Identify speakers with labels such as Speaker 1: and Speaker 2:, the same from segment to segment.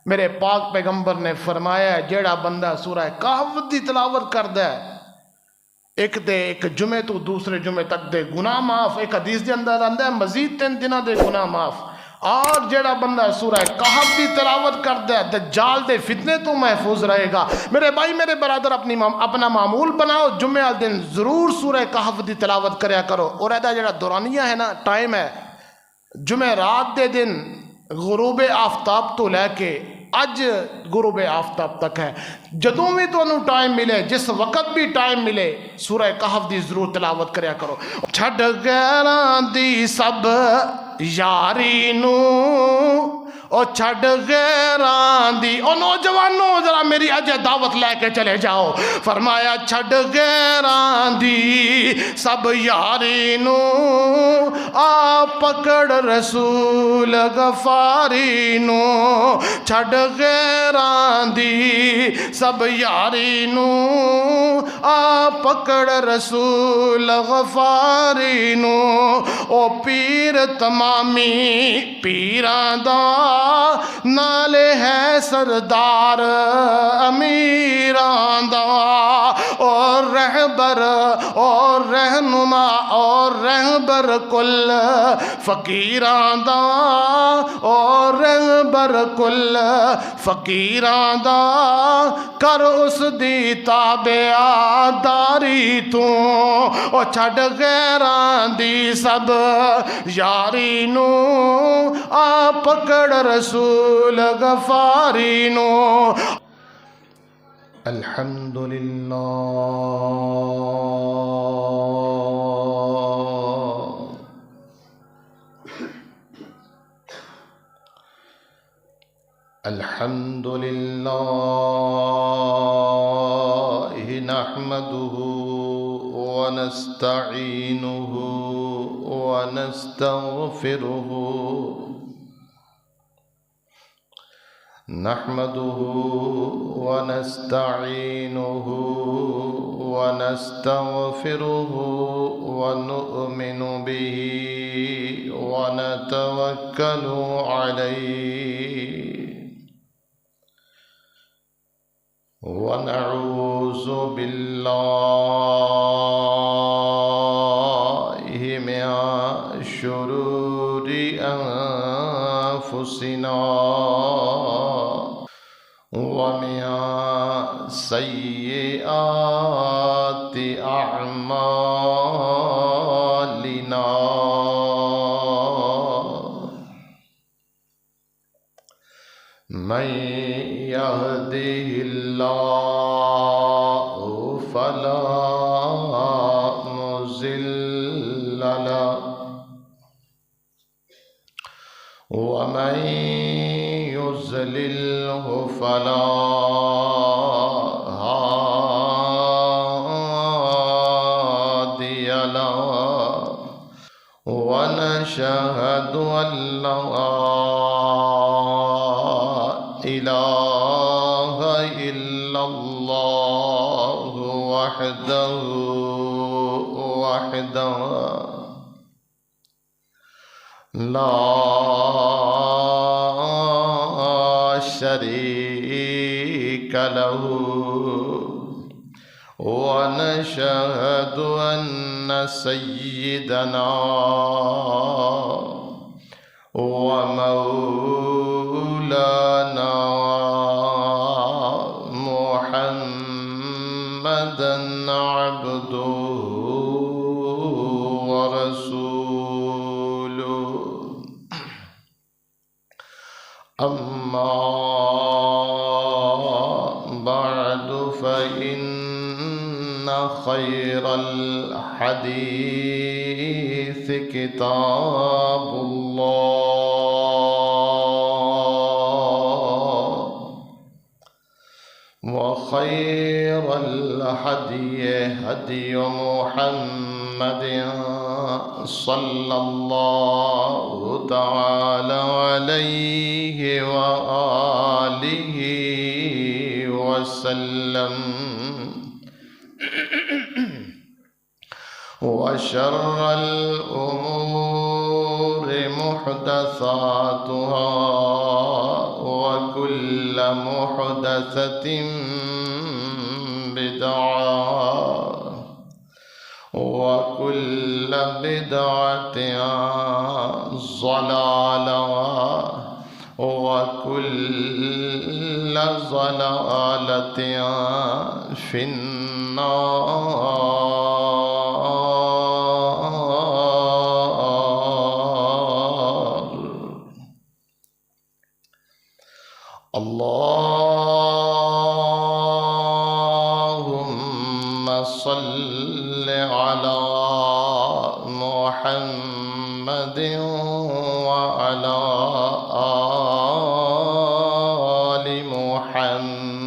Speaker 1: میرے پاک پیغمبر نے فرمایا ہے جیڑا بندہ سورہ کہف دی تلاوت کردا ہے ایک جمعے تو دوسرے جمعے تک دے گناہ معاف، ایک حدیث دے اندر آندا ہے مزید 3 دنوں دے گناہ معاف، اور جیڑا بندہ سورہ کہف دی تلاوت کردا ہے دجال دے فتنے تو محفوظ رہے گا۔ میرے بھائی میرے برادر اپنا معمول بناؤ، جمعے والے دن ضرور سورہ کہف دی تلاوت کریا کرو، اور ایدا جیڑا دورانیہ ہے نا ٹائم ہے جمعہ رات دے دن غروب آفتاب تو لے کے اج غروب آفتاب تک ہے، جدوں بھی تانوں ٹائم ملے جس وقت بھی ٹائم ملے سورہ کہف دی ضرور تلاوت کریا کرو۔ چھڈ غیراں دی سب یاری نوں او چھڈ غیراں دی، او نوجوانوں ذرا میری اج دعوت لے کے چلے جاؤ، فرمایا چھڈ غیراں دی سب یاری نوں آ پکڑ رسول غفاری نوں، چھڈ غیراں دی سب یاری نوں آ پکڑ رسول غفاری نوں، او پیر تمامی پیراں دا نالے ہے سردار امیراں دا، اور رہبر اور رہنما اور رہبر کل فقیراں دا، اور رہبر کل فقیراں دا، کر اس دی تابعداری تو، او چھڈ غیراں دی سب یاری نوں آ پکڑ رسول غفاری نوں۔ الحمدللہ الحمدللہ نحمده ونستعینه ونستغفره نحمده ونستعینه ونستغفره ونؤمن به ونتوکل علیه ونعوذ باللہ من شرور انفسنا ومن سیئات اعمالنا، من يهده الله فلا مضل له ومن يضلله فلا هادي له، ونشهد أن لا إله إلا الله وحده لا شريك له، ونشهد أن سيدنا ومولانا محمدا عبده ورسوله، أما بعد فإن خير الحديث كتاب الله، وخير الهدي هدي محمد صلى الله تعالى عليه وآله وسلم، وشر الأمور محدثاتها وكل وكل محدثة بدعة وكل بدعة ضلالة وكل ضلالة في النار. اللهم صل على محمد وعلى آل محمد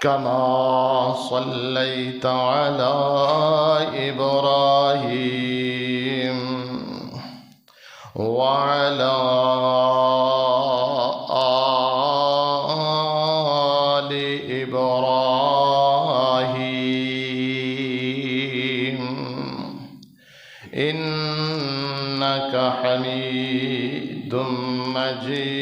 Speaker 1: كما صليت على إبراهيم وعلى آل إبراهيم إنك حميد مجيد.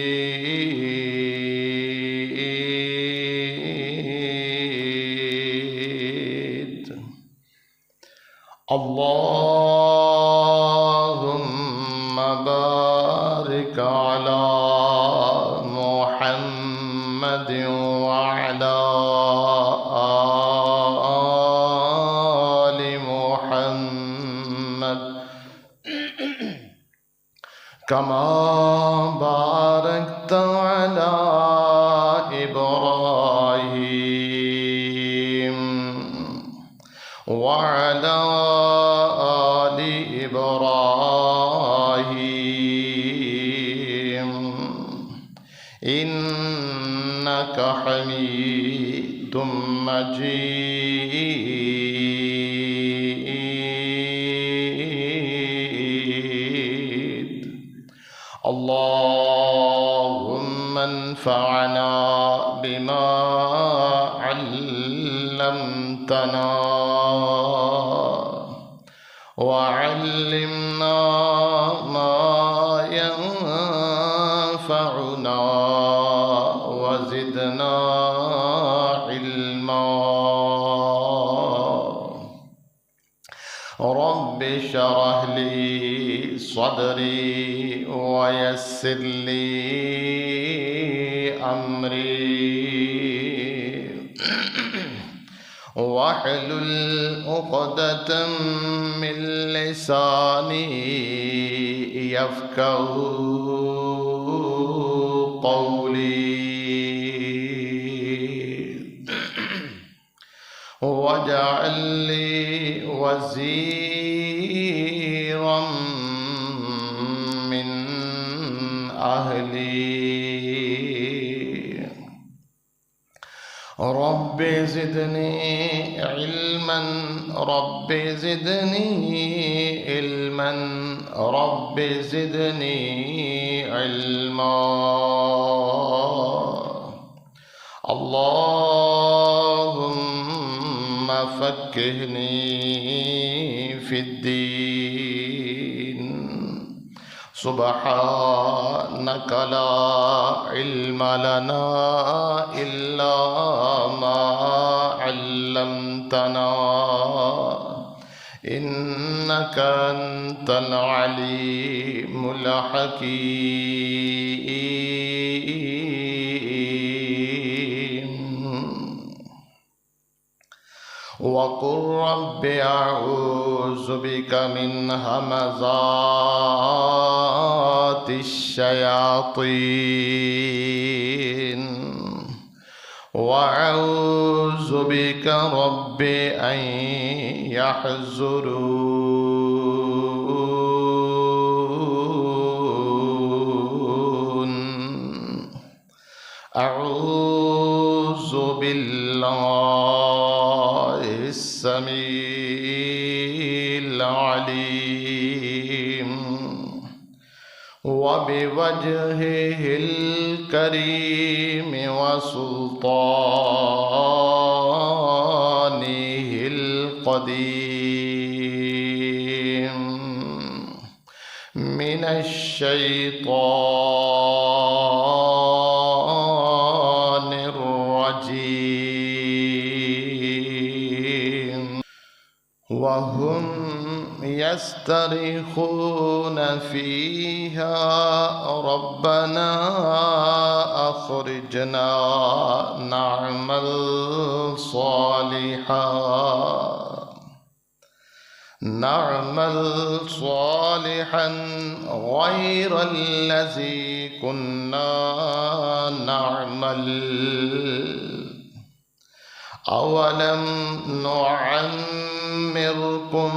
Speaker 1: اللهم بارك على محمد وعلى آل محمد كما باركت على إبراهيم وعلى آل إبراهيم إنك حميد مجيد. اللهم انفعنا بما علمتنا وعلمنا ما ينفعنا وزدنا علما. رب اشرح لي صدري ويسر لي أمري واحلل عقدة من لساني يفقه قولي واجعل لي وزيرا من أهلي. رب زدني علما رب زدني علما رب زدني علما. اللهم فقهني في الدين. سبحانك لا علم لنا إلا ما علمتنا إنك أنت العليم الحكيم. وقل رب أعوذ بك من همزات الشياطين وأعوذ بك رب أن يحضرون. أعوذ بالله السميع العليم وبوجهه الكريم وسلطانه القديم من الشيطان الرجيم وهم يسترخون فيها ربنا أخرجنا نعمل صالحا غير الذي كنا نعمل أولم نعمركم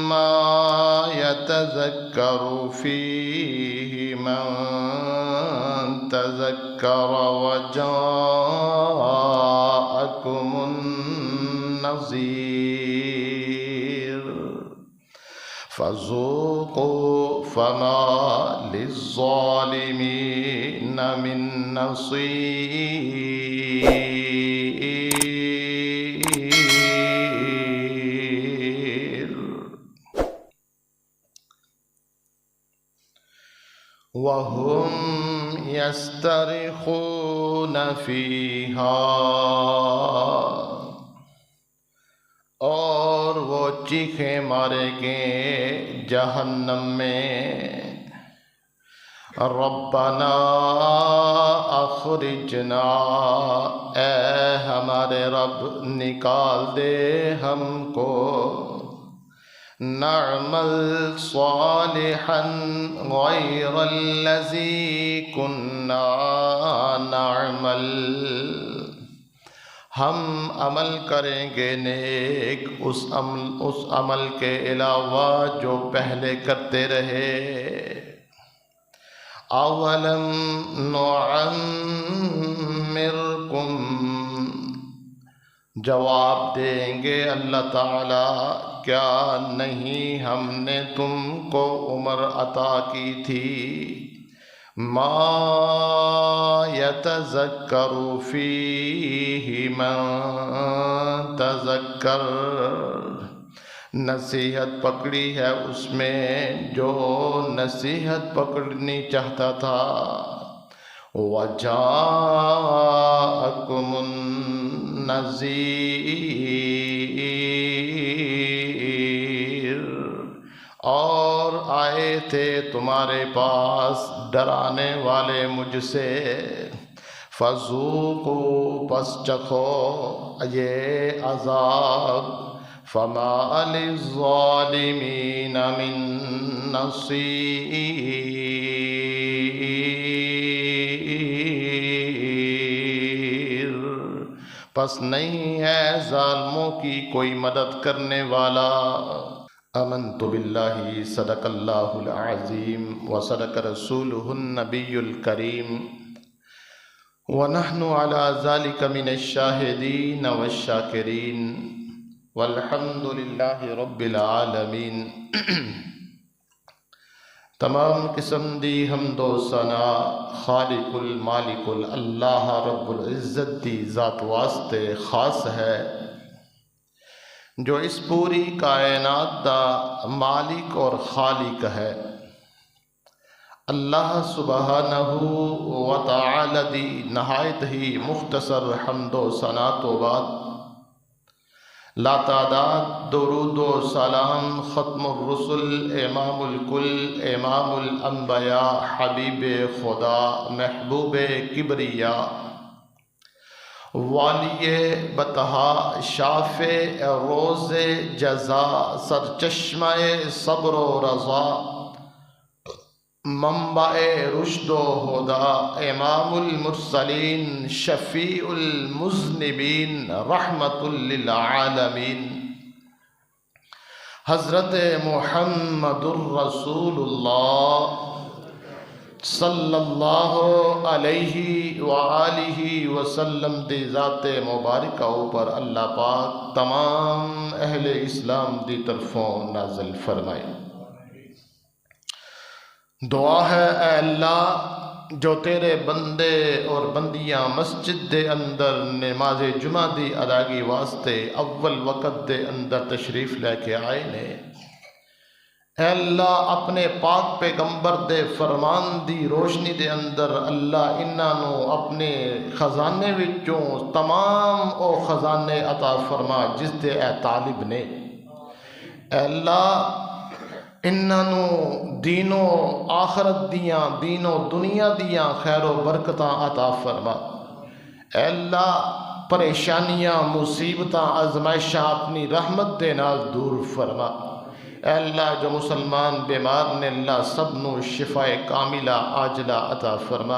Speaker 1: ما يتذكر فيه من تذكر وجاءكم النذير فذوقوا فما للظالمين من نصير وهم يسترخون فيها اور وہ چیخیں مارے گے جہنم میں ربنا اخرجنا اے ہمارے رب نکال دے ہم کو نعمل صالحا غیر الذی كنا نعمل ہم عمل کریں گے نیک اس عمل کے علاوہ جو پہلے کرتے رہے اولم نعمرکم جواب دیں گے اللہ تعالی کیا نہیں ہم نے تم کو عمر عطا کی تھی ما يتذکر فیہ من تذکر نصیحت پکڑی ہے اس میں جو نصیحت پکڑنی چاہتا تھا وَجَاءَكُمُ النَّذِيرُ اور آئے تھے تمہارے پاس ڈرانے والے مجھ سے فَذُوقُوا پس چکھو یہ عذاب فَمَا لِلظَّالِمِينَ مِن نَصِيرٍ پس نہیں ہے ظالموں کی کوئی مدد کرنے والا آمنت باللہ صدق اللہ العظیم وصدق رسولہ النبی الکریم ونحن على ذلك من الشاہدین والشاکرین والحمد للہ رب العالمین تمام قسم دی حمد و ثنا خالق المالک اللہ رب العزت دی ذات واسطے خاص ہے جو اس پوری کائنات دا مالک اور خالق ہے اللہ سبحانہ و تعالی دی نہایت ہی مختصر حمد و ثنا تو بعد لا تعداد درود و سلام ختم الرسل امام الکل امام الانبیاء حبیب خدا محبوب کبریا والی بطحا شافع روز جزا سرچشمہ صبر و رضا منبع رشد و ہدا امام المرسلین شفیع المذنبین رحمت للعالمین حضرت محمد الرسول اللہ صلی اللہ علیہ وآلہ وسلم دی ذات مبارکہ اوپر اللہ پاک تمام اہل اسلام دی طرفوں نازل فرمائے دعا ہے اے اللہ جو تیرے بندے اور بندیاں مسجد دے اندر نماز جمعہ دی ادائیگی واسطے اول وقت دے اندر تشریف لے کے آئے نے اے اللہ اپنے پاک پیغمبر دے فرمان دی روشنی دے اندر اللہ انہاں نو اپنے خزانے وچوں تمام او خزانے عطا فرما جس دے اے طالب نے۔ اے اللہ انہاں نو دین و آخرت دیاں دین و دنیا دیاں خیر و برکتاں عطا فرما۔ اے اللہ پریشانیاں مصیبتاں آزمائشاں اپنی رحمت دے نال دور فرما۔ اے اللہ جو مسلمان بیمار نے اللہ سب نو شفا کاملہ عاجلہ عطا فرما۔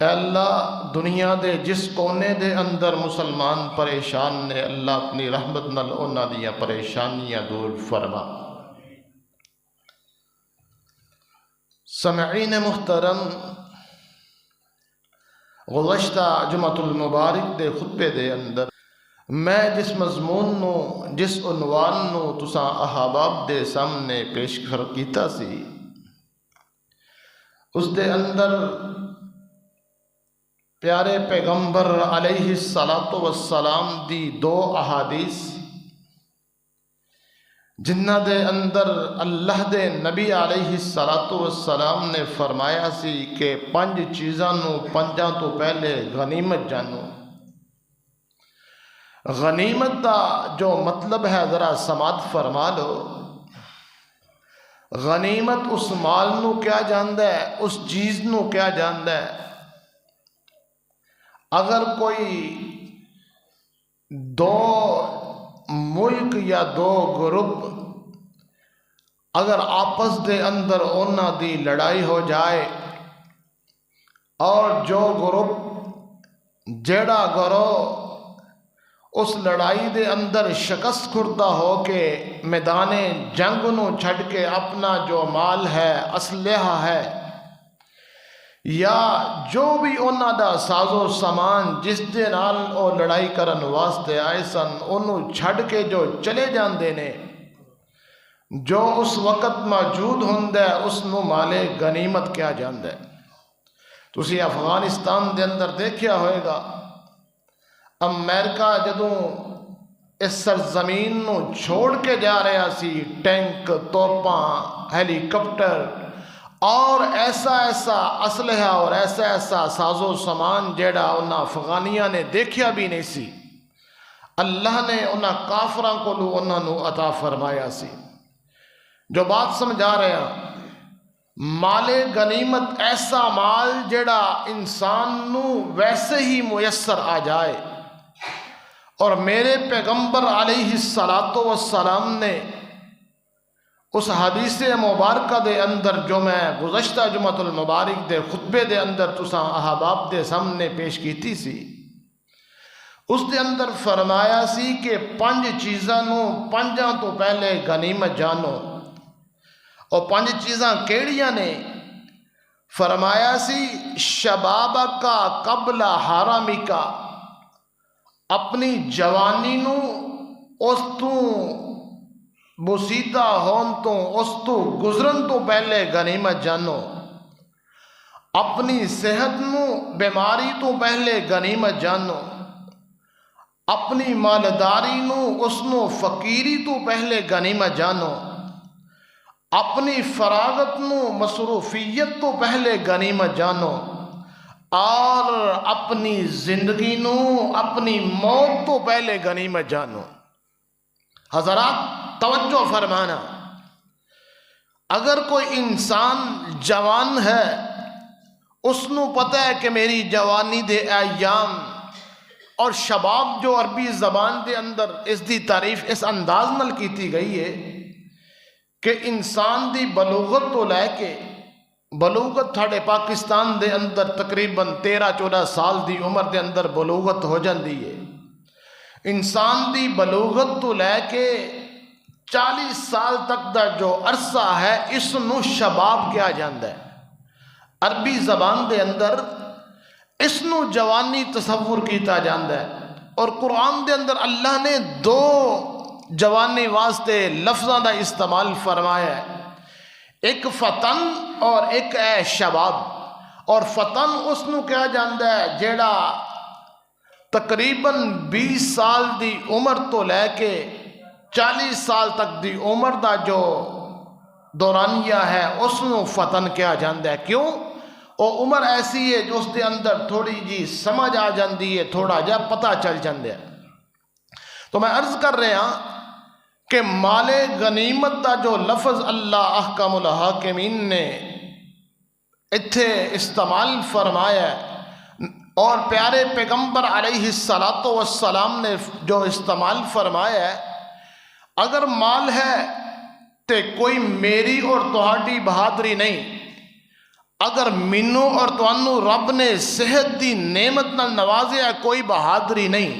Speaker 1: اے اللہ دنیا دے جس کونے دے اندر مسلمان پریشان نے اللہ اپنی رحمت نال انہاں دیاں پریشانیاں دور فرما۔ سامعین محترم، گزشتہ جمعۃ المبارک دے خطبے دے اندر میں جس مضمون نو جس عنوان نو تساں احباب دے سامنے پیش کیتا سی اس دے اندر پیارے پیغمبر علیہ الصلاۃ والسلام دی دو احادیث جنہ دے اندر اللہ دے نبی علیہ الصلاۃ والسلام نے فرمایا سی کہ 5 چیزاں نو 5 تو پہلے غنیمت جانو۔ غنیمت دا جو مطلب ہے ذرا سماعت فرما لو۔ غنیمت اس مال نو کیا جاندا ہے، اس چیز نو کیا جاندا ہے۔ اگر کوئی 2 ملک یا 2 گروپ اگر آپس دے اندر انہاں دی لڑائی ہو جائے اور جو گروپ جیڑا گروہ اس لڑائی دے اندر شکست خوردہ ہو کے میدان جنگ نو چھڑ کے اپنا جو مال ہے اسلحہ ہے یا جو بھی انہاں دا ساز و سامان جس دے نال او لڑائی کرن واسطے آئے سن انہوں چھڑ کے جو چلے جاندے نے جو اس وقت موجود ہوندہ ہے اس نو مالے غنیمت کیا جاندہ ہے۔ تسی افغانستان دے اندر دیکھیا ہوئے گا امریکہ جدوں اس سرزمین نو چھوڑ کے جا رہا سی ٹینک توپاں ہیلی کاپٹر اور ایسا اسلحہ اور ایسا ساز و سامان جیڑا انہاں افغانیاں نے دیکھیا بھی نہیں سی اللہ نے انہاں کافراں کو لو انہاں نو عطا فرمایا سی۔ جو بات سمجھا رہے ہیں مال غنیمت ایسا مال جیڑا انسان نو ویسے ہی میسر آ جائے، اور میرے پیغمبر علیہ الصلاۃ والسلام نے اس حدیث مبارکہ دے اندر جو میں گزشتہ جمعۃ المبارک دے خطبے دے اندر تساں احباب دے سامنے پیش کیتی سی اس دے اندر فرمایا سی کہ 5 چیزاں نو 5 تو پہلے غنیمت جانو۔ اور 5 چیزاں کیڑیاں نے؟ فرمایا سی شباب کا قبل حرامی کا، اپنی جوانی نو اس تو بسیدہ ہون تو اس تو گزرن تو پہلے غنیمت جانو۔ اپنی صحت نو بیماری تو پہلے غنیمت جانو۔ اپنی مالداری نو اس نو فقیری تو پہلے غنیمت جانو۔ اپنی فراغت نو مصروفیت تو پہلے غنیمت جانو، اور اپنی زندگی نو اپنی موت تو پہلے غنیمت جانو۔ حضرات توجہ فرمانا، اگر کوئی انسان جوان ہے اس نو پتہ ہے کہ میری جوانی دے ایام، اور شباب جو عربی زبان دے اندر اس دی تعریف اس انداز نال کیتی گئی ہے کہ انسان دی بلوغت تو لے کے بلوغت تھاڑے پاکستان دے اندر تقریباً 13-14 سال دی عمر دے اندر بلوغت ہو جاندی ہے۔ انسان دی بلوغت تو لے کے 40 سال تک دا جو عرصہ ہے اس نو شباب کیا جاندہ ہے۔ عربی زبان دے اندر اس نو جوانی تصور کیتا جاندہ ہے، اور قرآن دے اندر اللہ نے 2 جوانی واسطے لفظاں دا استعمال فرمایا ہے، ایک فتن اور ایک اے شباب۔ اور فتن اس نو کیا جاندہ ہے جیڑا تقریباً 20 سال دی عمر تو لے کے 40 سال تک دی عمر دا جو دورانیہ ہے اس نو فتن کیا جاندہ ہے. کیوں؟ وہ عمر ایسی ہے جو اس دے اندر تھوڑی جی سمجھ آ جاندی ہے، تھوڑا جا پتہ چل جاندہ ہے. تو میں عرض کر رہا کہ مال غنیمت دا جو لفظ اللہ احکم الحاکمین نے اتھے استعمال فرمایا ہے اور پیارے پیغمبر علیہ السلام نے جو استعمال فرمایا ہے، اگر مال ہے تے کوئی میری اور تہاڈی بہادری نہیں. اگر مینوں اور تانوں رب نے صحت دی نعمت نال نوازیا ہے، کوئی بہادری نہیں.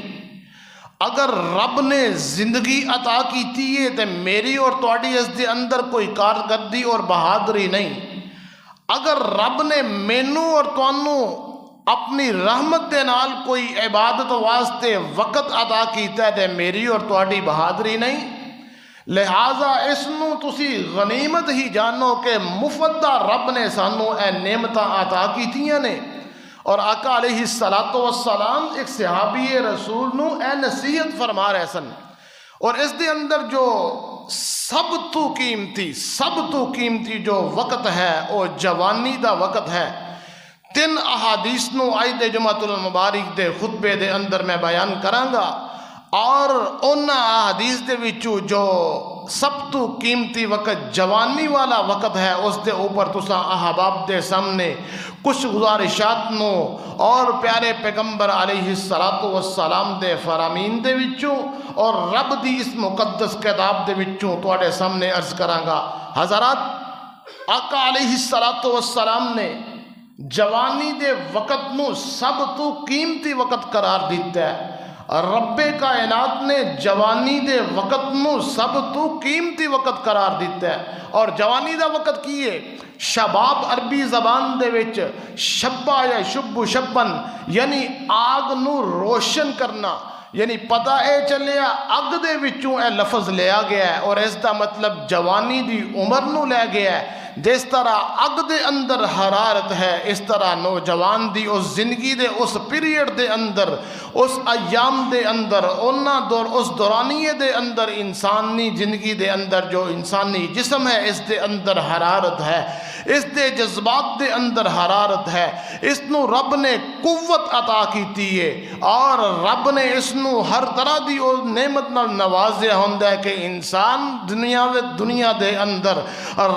Speaker 1: اگر رب نے زندگی عطا کیتی ہے تے میری اور تہاڈی اس دے اندر کوئی کارکردگی اور بہادری نہیں. اگر رب نے مینوں اور تانوں اپنی رحمت دے نال کوئی عبادت واسطے وقت عطا کیتا ہے تے میری اور تہاڈی بہادری نہیں. لہٰذا اس نو تسی غنیمت ہی جانو کہ مفت دا رب نے سانو اے نعمتاں عطا کیتیاں نے. اور آقا علیہ السلام ایک صحابی رسول نو اے نصیحت فرما رہے سن. اور اس دے اندر جو سب تو قیمتی جو وقت ہے وہ جوانی دا وقت ہے. 3 احادیث نو آج دے جمعۃ المبارک دے خطبے دے اندر میں بیان کرانگا. اور ان احادیث دے وچوں جو سب تو قیمتی وقت جوانی والا وقت ہے اس دے اوپر تساں احباب دے سامنے کچھ گزارشات نو اور پیارے پیغمبر علیہ السلام دے فرامین دے وچوں اور رب دی اس مقدس کتاب دے وچوں تواڈے سامنے عرض کرانگا. حضرات، آقا علیہ السلام نے جوانی دے وقت نو سب تو قیمتی وقت قرار دیتا ہے. رب کائنات نے جوانی دے وقت نو سب تو قیمتی وقت قرار دیتا ہے. اور جوانی دا وقت کی ہے؟ شباب عربی زبان دے وچ شبا یا شب شبن یعنی آگ نو روشن کرنا، یعنی پتہ اے چلیا اگ دے وچوں اے لفظ لیا گیا ہے اور اس دا مطلب جوانی دی عمر نو لیا گیا ہے. جس طرح اگ دے اندر حرارت ہے اس طرح نوجوان دی اس زندگی دے اس پیریڈ دے اندر، اس ایام دے اندر، اس دورانیے دے اندر انسانی زندگی دے اندر جو انسانی جسم ہے اس دے اندر حرارت ہے، اس دے جذبات دے اندر حرارت ہے. اس نو رب نے قوت عطا کیتی ہے اور رب نے اس نو ہر طرح دی نعمت نال نوازیا ہوندا ہے کہ انسان دنیا دے اندر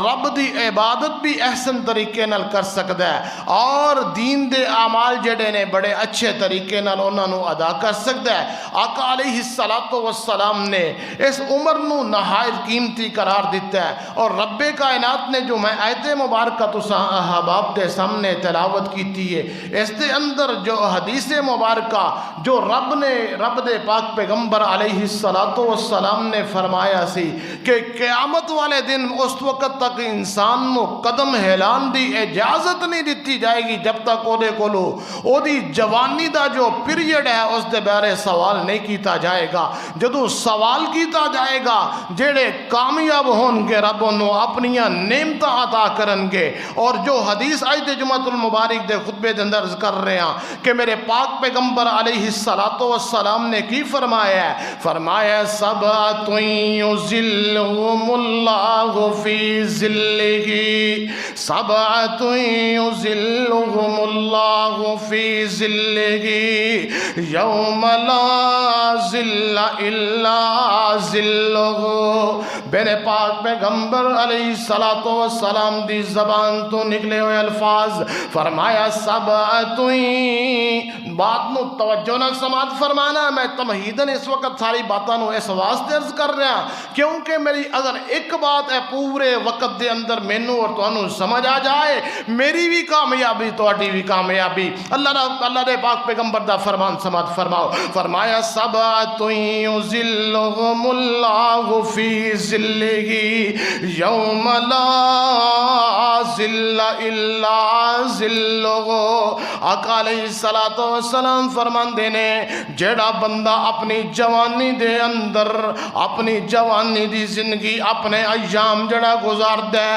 Speaker 1: رب دی عبادت بھی احسن طریقے نال کر سکتا ہے اور دین دے اعمال جڑے نے بڑے اچھے طریقے نال انہاں نو ادا کر سکتا ہے. آقا علیہ السلام نے اس عمر نو نہایت قیمتی قرار دیتا ہے. اور رب کائنات نے جو میں آیت مبارکہ تساں احباب دے سامنے تلاوت کیتی ہے اس دے اندر جو حدیث مبارکہ جو رب دے پاک پیغمبر علیہ السلام نے فرمایا سی کہ قیامت والے دن اس وقت تک انسان نو قدم ہلان دی اجازت نہیں دیتی جائے گی جب تک او دے کولو او دی جوانی دا جو پیریڈ ہے اس دے بارے سوال نہیں کیتا جائے گا. جدو سوال کیتا جائے گا جڑے کامیاب ہون گے رب انہوں اپنیاں نعمتاں عطا کرن گے. اور جو حدیث آج دے جمعۃ المبارک دے خطبے دے اندر کر رہے ہیں کہ میرے پاک پیغمبر علیہ السلام نے کی فرمایا ہے؟ فرمایا سبعۃ یظلھم اللہ فی ظلہ، سبعۃ یظلھم اللہ فی ظلہ یوم لا ظل الا ظلہ. میرے پاک پیغمبر علیہ السلام دی زبان تو نکلے ہوئے الفاظ فرمایا سبعۃ، بات نو توجہ نہ سماعت فرمانا. میں تمہیدن اس وقت ساری باتاں نو اس واسطے عرض کر رہا کیونکہ میری اگر ایک بات ہے پورے وقت دے اندر مینوں اور تانوں سمجھ آ جائے میری بھی کامیابی تہاڈی بھی کامیابی. اللہ دے پاک پیغمبر دا فرمان سماعت فرماؤ. فرمایا سبعۃ یظلھم اللہ فی ظلہ یوم لا ظل الا ظلہ. آقا علیہ السلام فرماندے نے جڑا بندہ اپنی جوانی دے اندر اپنی جوانی دی زندگی اپنے ایام جڑا گزار دے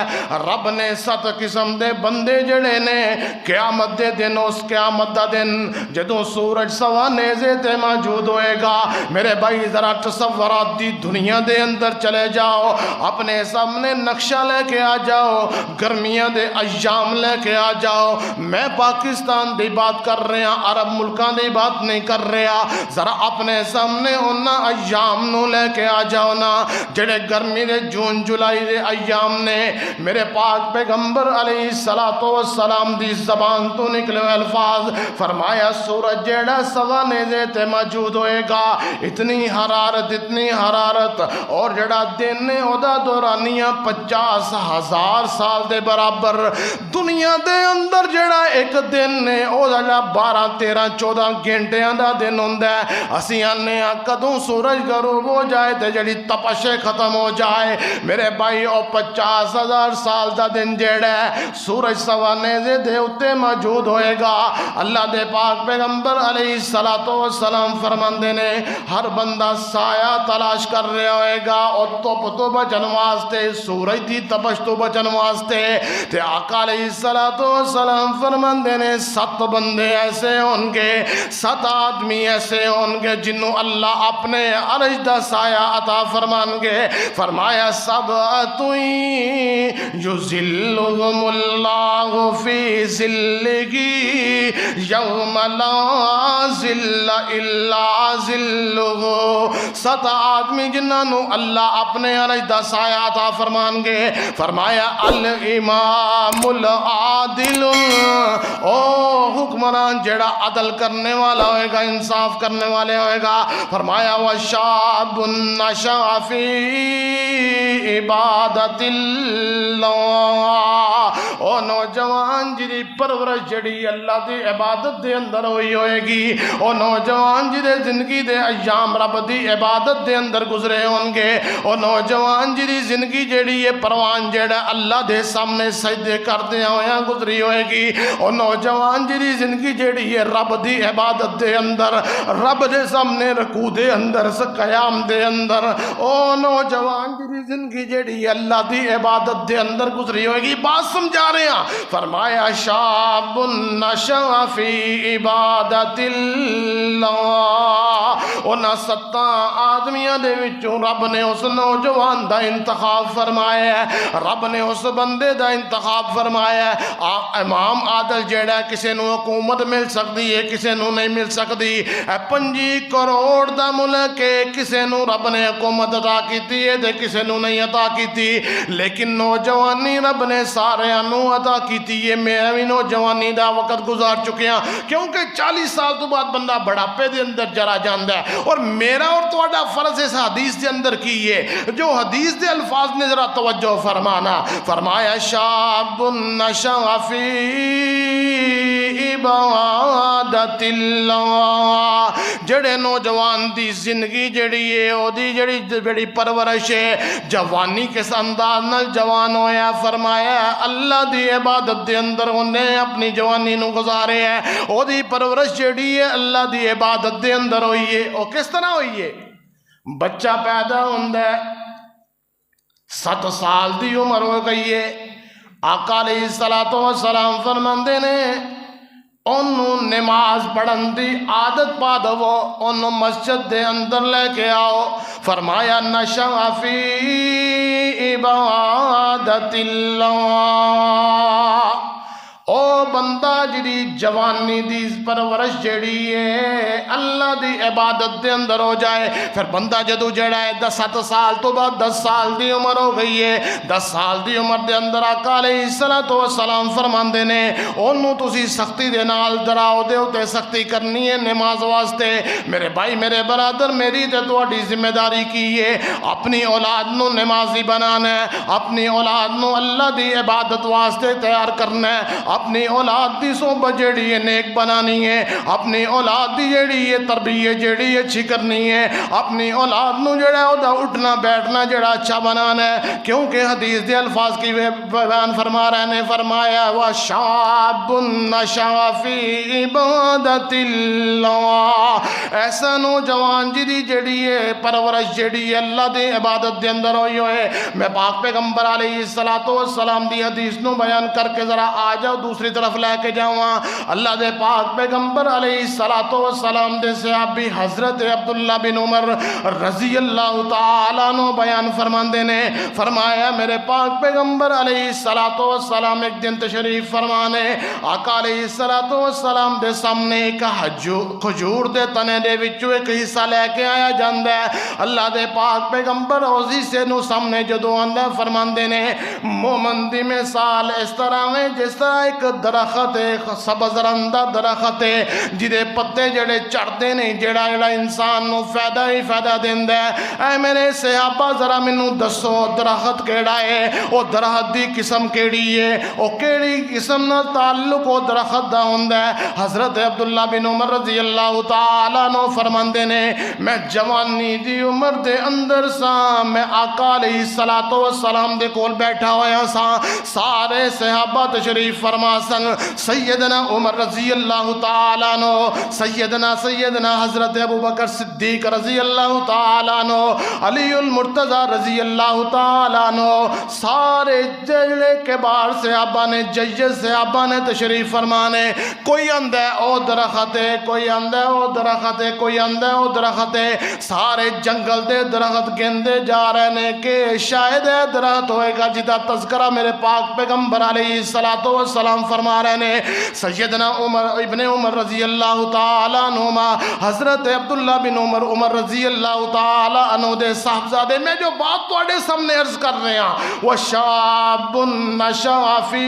Speaker 1: رب نے 7 قسم دے بندے جڑے نے قیامت دے دن اس قیامت دا دن جدوں سورج سوا نیزے تے موجود ہوئے گا میرے بھائی ذرا تصورات دی دنیا دے اندر چلے جا. جاؤ، اپنے سامنے نقشہ لے کے آ جاؤ، گرمیاں دے ایام لے کے آ جاؤ۔ میں پاکستان دی بات کر رہا، عرب ملکاں دی بات نہیں کر رہا، ذرا اپنے سامنے انہاں ایام نو لے کے آ جاؤ نا جڑے گرمی دے جون جولائی دے ایام نے۔ میرے پاک پیغمبر علیہ السلام دی زبان تو نکلے الفاظ، فرمایا سورج جیڑا سوا نیزے تے موجود ہوئے گا، اتنی حرارت اور جڑا دن نے اودا دورانیہ 50,000 سال دے برابر۔ دنیا دے اندر جڑا ایک دن نے اودا 12 13 14 گھنٹیاں دا دن ہوندا ہے۔ اسی آنے کدوں سورج غروب ہو جائے تے جڑی تپش ختم ہو جائے۔ میرے بھائی او 50,000 سال دا دن جڑا ہے سورج سوا نیزے دے اتے موجود ہوئے گا۔ اللہ دے پاک پیغمبر علیہ السلام فرماندے نے ہر بندہ سایہ تلاش کر رہا ہوئے گا اور تپ تو بچن واسطے، سورج دی تپش تو بچن واسطے۔ تے آقا علیہ السلام فرماندے نے 7 بندے ایسے ہوں گے، 7 آدمی ایسے ہوں گے جنہوں اللہ اپنے عرش دا سایہ عطا فرمان گے۔ فرمایا سبعتویں یظلہم اللہ فی ظلہ یوم لا ظل الا ظلہ۔ 7 آدمی جنہوں اللہ اپنے عرش دا سایہ عطا فرمان گے۔ فرمایا الامام العادل، او حکمران جڑا عدل کرنے والا ہوئے گا، انصاف کرنے والے ہوئے گا۔ فرمایا وشاب نشأ فی عبادت اللہ، او نوجوان جی پرورش جڑی اللہ دی عبادت دے اندر ہوئی ہوئے گی، او نوجوان جی دے زندگی دے ایام رب دی عبادت دے اندر گزرے ہوں گے، او نوجوان جی دی زندگی جڑی ہے پروان جڑا اللہ دے سامنے سجدے کردے ہویا گزری ہوئے گی، او نوجوان جی دی زندگی جڑی ہے رب دی عبادت دے اندر، رب دے سامنے رکوع دے اندر قیام دے اندر، او نوجوان جی دی زندگی جڑی ہے اللہ دی عبادت دے اندر گزری ہوئے گی۔ بات سمجھا رہے ہیں۔ فرمایا شاب نشأ فی عبادت اللہ، انہاں 7 آدمیاں دے وچوں رب نے اس نوجوان دا انتخاب فرمایا ہے، رب نے اس بندے دا انتخاب فرمایا ہے۔ امام عادل جیڑا کسے نو حکومت مل سکتی ہے، کسے نو نہیں مل سکتی۔ 25 کروڑ دا ملک ہے، کسے نو رب نے حکومت عطا کیتی ہے تے کسے نو نہیں عطا کیتی، لیکن نوجوانی رب نے سارے نو عطا کیتی ہے۔ میں بھی نوجوانی دا وقت گزار چکے ہیں، کیونکہ 40 سال تو بعد بندہ بڑھاپے دے اندر جرا جاندا ہے، اور میرا اور تہاڈا فرض اس حدیث دے اندر کی ہے جو حدیث دے الفاظ نے ذرا توجہ فرمانا۔ فرمایا شاب نشأ فی عبادت اللہ، جڑے نوجوان دی زندگی جڑی ہے او دی جڑی پرورش ہے جوانی کس انداز نال جوان ہویا، فرمایا اللہ دی عبادت دے اندر انہیں اپنی جوانی نو گزارے ہے، او دی پرورش جڑی ہے اللہ دی عبادت دے اندر ہوئی ہے۔ او کس طرح ہوئی ہے؟ بچہ پیدا ہوندا ہے، 7 سال دی عمر ہو گئی ہے، آقا علیہ السلام فرماندے نے انہوں نماز پڑھن دی عادت پا دو، انہوں مسجد دے اندر لے کے آؤ۔ فرمایا نشأ فی عبادت اللہ، او بندہ جڑی جوانی دی پرورش جڑی ہے اللہ دی عبادت دے اندر ہو جائے، پھر بندہ جدو جڑا ہے 7 سال تو بعد 10 سال دی عمر ہو گئی ہے، 10 سال دی عمر دے اندر آقا علیہ السلام فرماندے نے انہوں تسی سختی دے نال دراؤ دے ہوتے سختی کرنی ہے نماز واسطے۔ میرے بھائی میرے برادر، میری تے تہاڈی ذمہ داری کی ہے اپنی اولاد نو نمازی بنانا ہے، اپنی اولاد نو اللہ دی عبادت واسطے تیار کرنا ہے، اپنی اولاد دی صحبت جیڑی ہے نیک بنانی ہے، اپنی اولاد دی جیڑی ہے تربیت جیڑی اچھی کرنی ہے، اپنی اولاد نو جیڑا ہے اٹھنا بیٹھنا جیڑا اچھا بنانا ہے، کیونکہ حدیث دے الفاظ کی بیان فرما رہے نے، فرمایا وَشَعَبٌ نَشَعَ فِي عِبَادَةِ اللَّهِ، ایسا نوجوان جی جیڑی ہے پرورش جیڑی ہے اللہ دے عبادت دے اندر ہوئی ہوئے۔ میں پاک پیغمبر علیہ السلام دی حدیث نو بیان کر کے ذرا آ جاؤ دوسری طرف لے کے جاواں۔ اللہ دے پاک پیغمبر علیہ السلام دے صحابی حضرت عبداللہ بن عمر رضی اللہ تعالیٰ عنہ بیان فرماندے نے، فرمایا میرے پاک پیغمبر علیہ السلام ایک دن تشریف فرمانے، آقا علیہ السلام دے سامنے ایک کھجور دے تنے دے وچوں ایک حصہ لے کے آیا جاندا ہے۔ اللہ دے پاک پیغمبر اس حصے نو سامنے جدوں آندا فرماندے نے مومن دی مثال اس طرح ہے جس طرح ایک درخت ہے، سبز رنگا درخت ہے جدے پتے جڑے چڑھدے نے جڑا انسان نو فائدہ ہی فائدہ دیندا ہے۔ اے میرے صحابہ ذرا مینوں دسو درخت کیڑا ہے، او درخت دی قسم کیڑی ہے، او کیڑی قسم نال تعلق او درخت دا ہوندا ہے۔ حضرت عبداللہ بن عمر رضی اللہ تعالیٰ عنہ فرماندے نے میں جوانی دی عمر دے اندر سا، میں آقا علیہ السلام دے کول بیٹھا ہویا سا، سارے صحابہ تشریف فرما سن، سیدنا عمر رضی اللہ تعالیٰ عنہ، سیدنا حضرت ابو بکر صدیق رضی اللہ تعالیٰ عنہ، علی المرتضی رضی اللہ تعالیٰ عنہ، سارے جلے کے بار صحابہ نے جیج صحابہ نے تشریف فرمانے، کوئی اندہ او درخت ہے، کوئی اندہ او درخت ہے، کوئی اندہ او درخت ہے، سارے جنگل دے درخت گندے جا رہے نے کہ شاید ہے درخت ہوئے گا جدا تذکرہ میرے پاک پیغمبر علیہ السلام فرما رہے نے۔ سیدنا ابن عمر رضی اللہ تعالیٰ عنہما، حضرت عبداللہ بن عمر رضی اللہ تعالیٰ عنہ دے صاحبزادے، میں جو بات تواڈے سامنے عرض کر رہے ہیں وہ شاب نشأ فی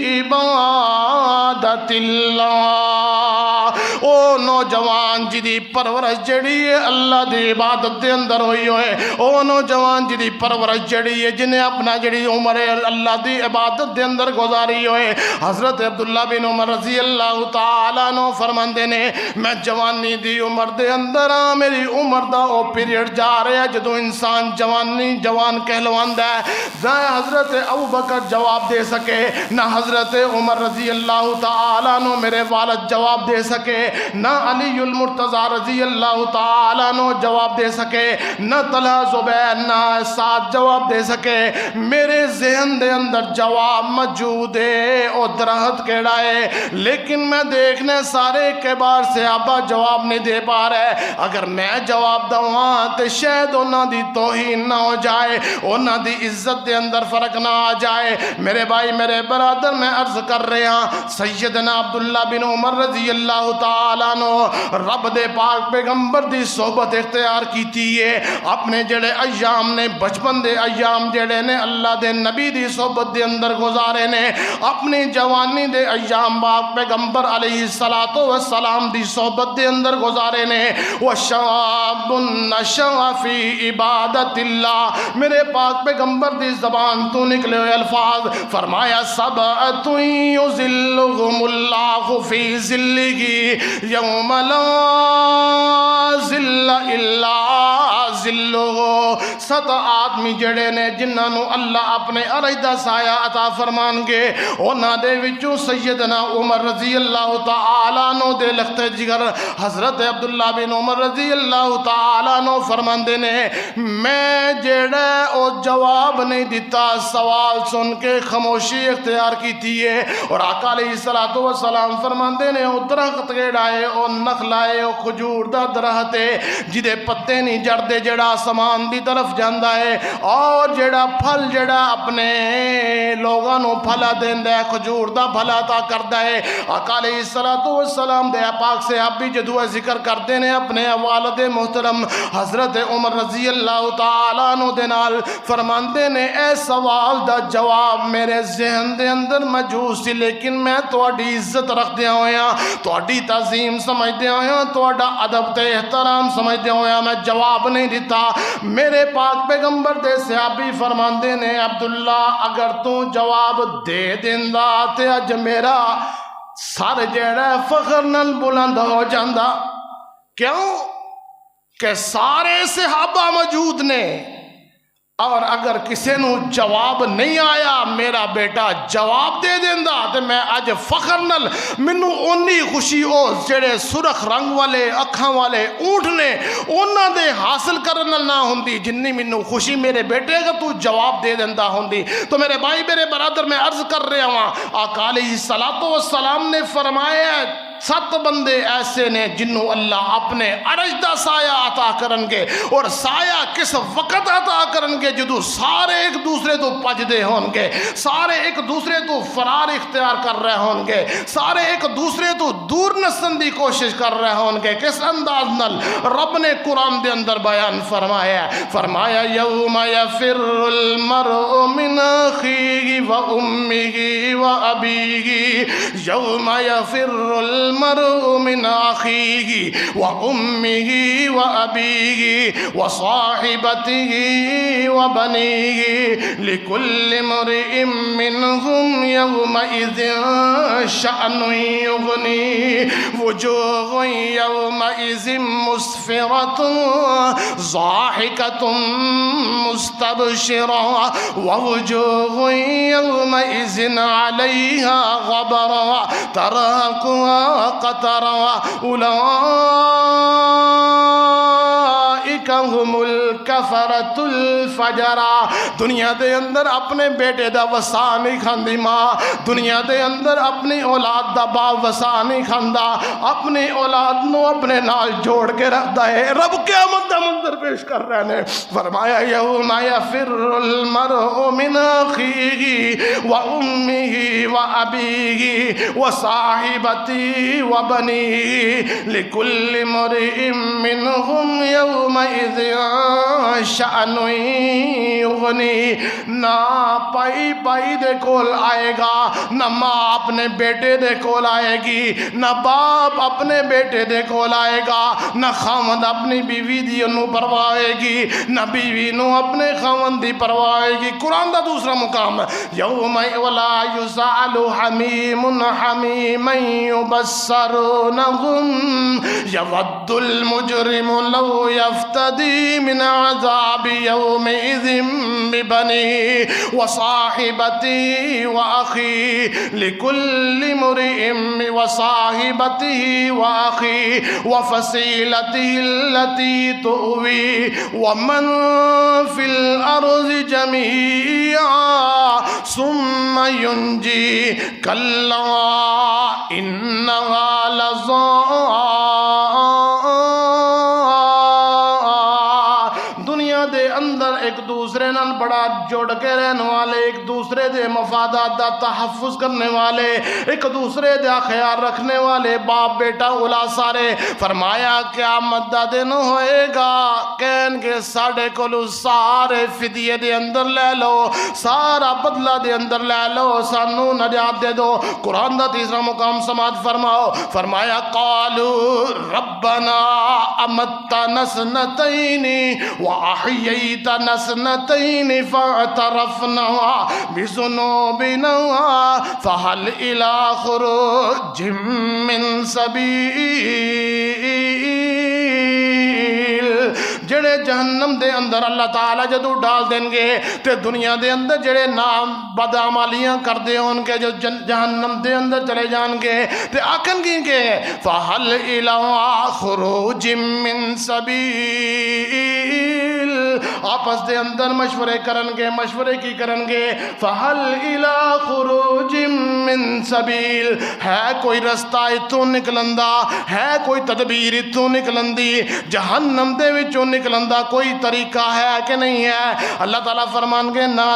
Speaker 1: عبادت اللہ، او نوجوان جدی پرورش جڑی ہے اللہ دی عبادت دے اندر ہوئی ہوئے، او نوجوان جدی پرورش جڑی ہے جنہیں اپنا جڑی عمر اللہ دی عبادت دے اندر گزاری ہوئے۔ حضرت عبداللہ بن عمر رضی اللہ تعالیٰ عنہ فرماندے نے میں جوانی دی عمر دے اندر ہاں، میری عمر دا او پیریڈ جا رہا ہے جدو انسان جوان کہلواندا ہے، نہ حضرت ابو بکر جواب دے سکے، نہ حضرت عمر رضی اللہ تعالیٰ عنہ میرے والد جواب دے سکے، نہ علی المرتضی رضی اللہ تعالیٰ عنہ جواب دے سکے، نہ طلحہ زبیر نہ سعد جواب دے سکے، میرے ذہن دے اندر جواب موجود ہے او درخت کیڑا ہے، لیکن میں دیکھنے سارے کے بار صحابہ جواب نہیں دے پا رہے، اگر میں جواب دواں تو شاید انہاں دی توہین نہ ہو جائے، انہاں دی عزت دے اندر فرق نہ آ جائے۔ میرے بھائی میرے برادر میں عرض کر رہے ہیں سیدنا عبداللہ بن عمر رضی اللہ تعالیٰ عنہ رب دے پاک پیغمبر دی صحبت اختیار کیتی ہے، اپنے جڑے ایام نے بچپن دے ایام جڑے نے اللہ دے نبی دی صحبت دے اندر گزارے نے، اپنی جوانی دے ایام پاک پیغمبر علیہ السلام دی صحبت دے اندر گزارے نے۔ وَشَابٌ نَشَأَ فِي عِبَادَةِ اللَّهِ، میرے پاک پیغمبر دی زبان تو نکلے ہوئے الفاظ، فرمایا سَبْعَةٌ يُظِلُّهُمُ اللَّهُ فِي ظِلِّهِ يَوْمَ لَا ظِلَّ إِلَّا ظِلُّهُ، 7 آدمی جڑے نے جنہاں نو اللہ اپنے علیحدہ سایہ عطا فرمان گے، انہاں دے وچوں سیدنا عمر رضی اللہ تعالیٰ عنہ دے لخت جگر حضرت عبداللہ بن عمر رضی اللہ تعالیٰ عنہ فرماندے نے میں جڑا او جواب نہیں دیتا، سوال سن کے خاموشی اختیار کیتی ہے، اور آقا علیہ السلام فرماندے نے او درخت کیڑا ہے، او نخلا ہے، او کھجور دا درخت ہے جدے پتے نہیں جڑدے، جڑا آسمان دی طرف جاندا ہے، اور جڑا پھل جڑا اپنے لوگاں نو پھلا دیندا ہے، کھجور دا پھلا عطا کردا ہے۔ آقا علیہ السلام دے پاک صحابی جدو ذکر کردے نے اپنے والد محترم حضرت عمر رضی اللہ تعالیٰ عنہ دے نال، فرماندے نے اے سوال دا جواب میرے ذہن دے اندر موجود سی، لیکن میں تواڈی عزت رکھدیا ہویا، تواڈی تعظیم سمجھدیا ہویا، تواڈا ادب تے احترام سمجھدیا ہویا میں جواب نہیں دیتا۔ میرے پاک پیغمبر دے صحابی فرماندے نے عبداللہ اگر تو جواب دے دیندا تے اج میرا سر جڑا فخر نال بلند ہو جاندا، کیوں کہ سارے صحابہ موجود نے، اور اگر کسی نو جواب نہیں آیا میرا بیٹا جواب دے دیندا تے میں اج فخر نال مینوں اونی خوشی او جڑے سرخ رنگ والے اکھاں والے اونٹ نے انہاں دے حاصل کرن نال نہ ہوندی جنی مینوں خوشی میرے بیٹے اگر تو جواب دے دیندا ہوندی۔ تو میرے بھائی میرے برادر میں عرض کر رہا ہوں آقا علیہ الصلوۃ والسلام نے فرمایا 7 بندے ایسے نے جنہوں اللہ اپنے عرش دا سایہ عطا کرن گے، اور سایہ کس وقت عطا کرن گے جدو سارے ایک دوسرے تو پجدے ہون گے، سارے ایک دوسرے تو فرار اختیار کر رہے ہون گے، سارے ایک دوسرے تو دور نسن دی کوشش کر رہے ہون گے۔ کس انداز نال رب نے قرآن دے اندر بیان فرمایا یوم یفر المرء من اخیہ و امہ و ابیہ، یوم یفر المرء من أخيه وأمه وأبيه وصاحبته وبنيه لكل امرئ منهم يومئذ شأن يغنيه وجوه يومئذ مسفرة ضاحكة مستبشرة ووجوه يومئذ عليها غبرة ترهقها قطرا اولئک هم الکفرۃ الفجرا۔ دنیا دے اندر اپنے بیٹے دا وسا نہیں کھاندی ماں، دنیا دے اندر اپنی اولاد دا باپ وسا نہیں کھاندا، اپنی اولاد نو اپنے نال جوڑ کے رکھدا ہے۔ رب قیامت دا منظر پیش کر رہے نے، فرمایا یوم یفر المرء من اخیہ و امہ و ابیہ و صاحبتہ وبنيه لكل امرئ منهم يومئذ شأن يغنيه۔ نہ پائی دے کول آئے گا، نہ ماں اپنے بیٹے دے کول آئے گی، نہ باپ اپنے بیٹے دے کول آئے گا، نہ خاوند اپنی بیوی دی انو پروائے گی، نہ بیوی نو اپنے خاوند دی پروائے گی۔ قرآن دا دوسرا مقام یوم ولا یسأل حمیم حمیما يبصرونهم يود المجرم لو يفتدي من عذاب يومئذ ببنيه وصاحبته وأخيه لكل امرئ وصاحبته وأخيه وفصيلته التي تؤويه ومن في الأرض جميعا ثم ينجي كلا إنها لظى۔ دنیا دے اندر ایک دوسرے نال بڑا جڑ کے رہنے والے، ایک دوسرے دے مفادات دا تحفظ کرنے والے، ایک دوسرے دا خیال رکھنے والے باپ بیٹا اولاد سارے۔ فرمایا قیامت دا دن ہوئے گا کہن کے ساڑے کولو سارے فدیے دے اندر لے لو، سارا بدلہ دے اندر لے لو، سانو نجات دے دو۔ قرآن دا تیسرا مقام سماعت فرماؤ، فرمایا قالوا ربنا امتنا سنتین وأحييتنا سنتين فاعترفنا بذنوبنا فهل إلى خروج من سبيل۔ جڑے جہنم دے اندر اللہ تعالیٰ جدو ڈال دیں گے تے دنیا دے اندر جڑے نام بدعمالیاں کر دے ان کے جو جہنم دے اندر چلے جان گے تے آکھن گی کہ فَهَلْ إِلَىٰ خُرُوجٍ مِّن سَبِيلٍ۔ آپس دے اندر مشورے کرنگے، مشورے کی کرنگے فَهَلْ إِلَىٰ خُرُوجٍ مِّن سَبِيلٍ۔ ہے کوئی رستہ اتوں نکلندہ، ہے کوئی تدبیر اتوں نکلندی، جہنم دے وچوں نکلندہ کوئی طریقہ ہے کہ نہیں ہے؟ اللہ تعالیٰ فرمان گے نا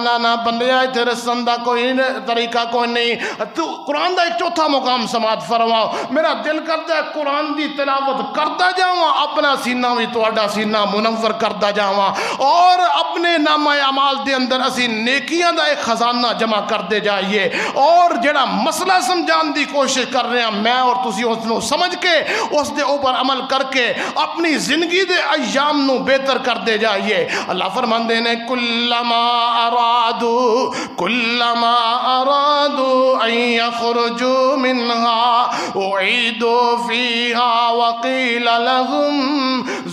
Speaker 1: بندیا اتھے رسن دا کوئی طریقہ کوئی نہیں۔ تو قرآن دا ایک چوتھا مقام سماعت فرماؤ، میرا دل کرتا ہے قرآن دی تلاوت کرتا جاواں، اپنا سینہ بھی تواڈا سینہ منور کرتا جاواں، اور اپنے نامہ اعمال دے اندر اسی نیکیاں دا ایک خزانہ جمع کرتے جائیے، اور جڑا مسئلہ سمجھان دی کوشش کر رہے ہیں میں اور تسی اس نو سمجھ کے اس دے اوپر عمل کر کے اپنی زندگی دے ایام نو بہتر کر دے جائیے۔ اللہ فرمان دینے کلما ارادو ان یخرجوا منها اعیدوا فیها وقیل لهم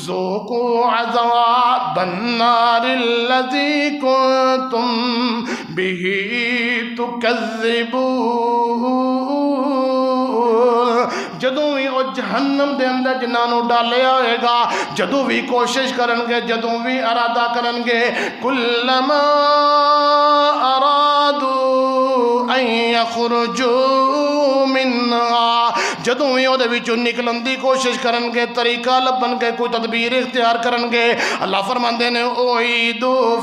Speaker 1: ذوقوا عذاب النار النار الذی کنتم بہ تکذبون، جدوں بھی وہ جہنم دے اندر جنہاں نو ڈالیا ہوئے گا، جدوں بھی کوشش کرن گے، جدوں بھی ارادہ کرن گے، کلما ارادوا ان یخرجوا منہا، جدوں بھی وہ دے وچوں نکلن دی کوشش کرن گے، طریقہ لبن گے، کوئی تدبیر اختیار کرن گے، اللہ فرماندے نے اعیدوا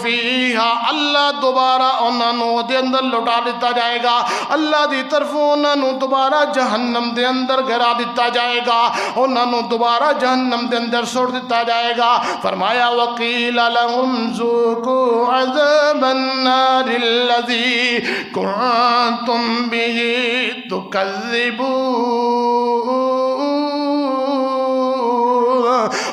Speaker 1: فیہا، اللہ دوبارہ انہاں نو دے اندر لٹا دیتا جائے گا، اللہ دی طرف انہاں نو دوبارہ جہنم دے اندر گرا دیتا جائے گا، انہاں نو دوبارہ جہنم دے اندر سوڑ دیتا جائے گا۔ فرمایا وقیل لہم ذوقوا عذاب النار الذی کنتم بہ تکذبون،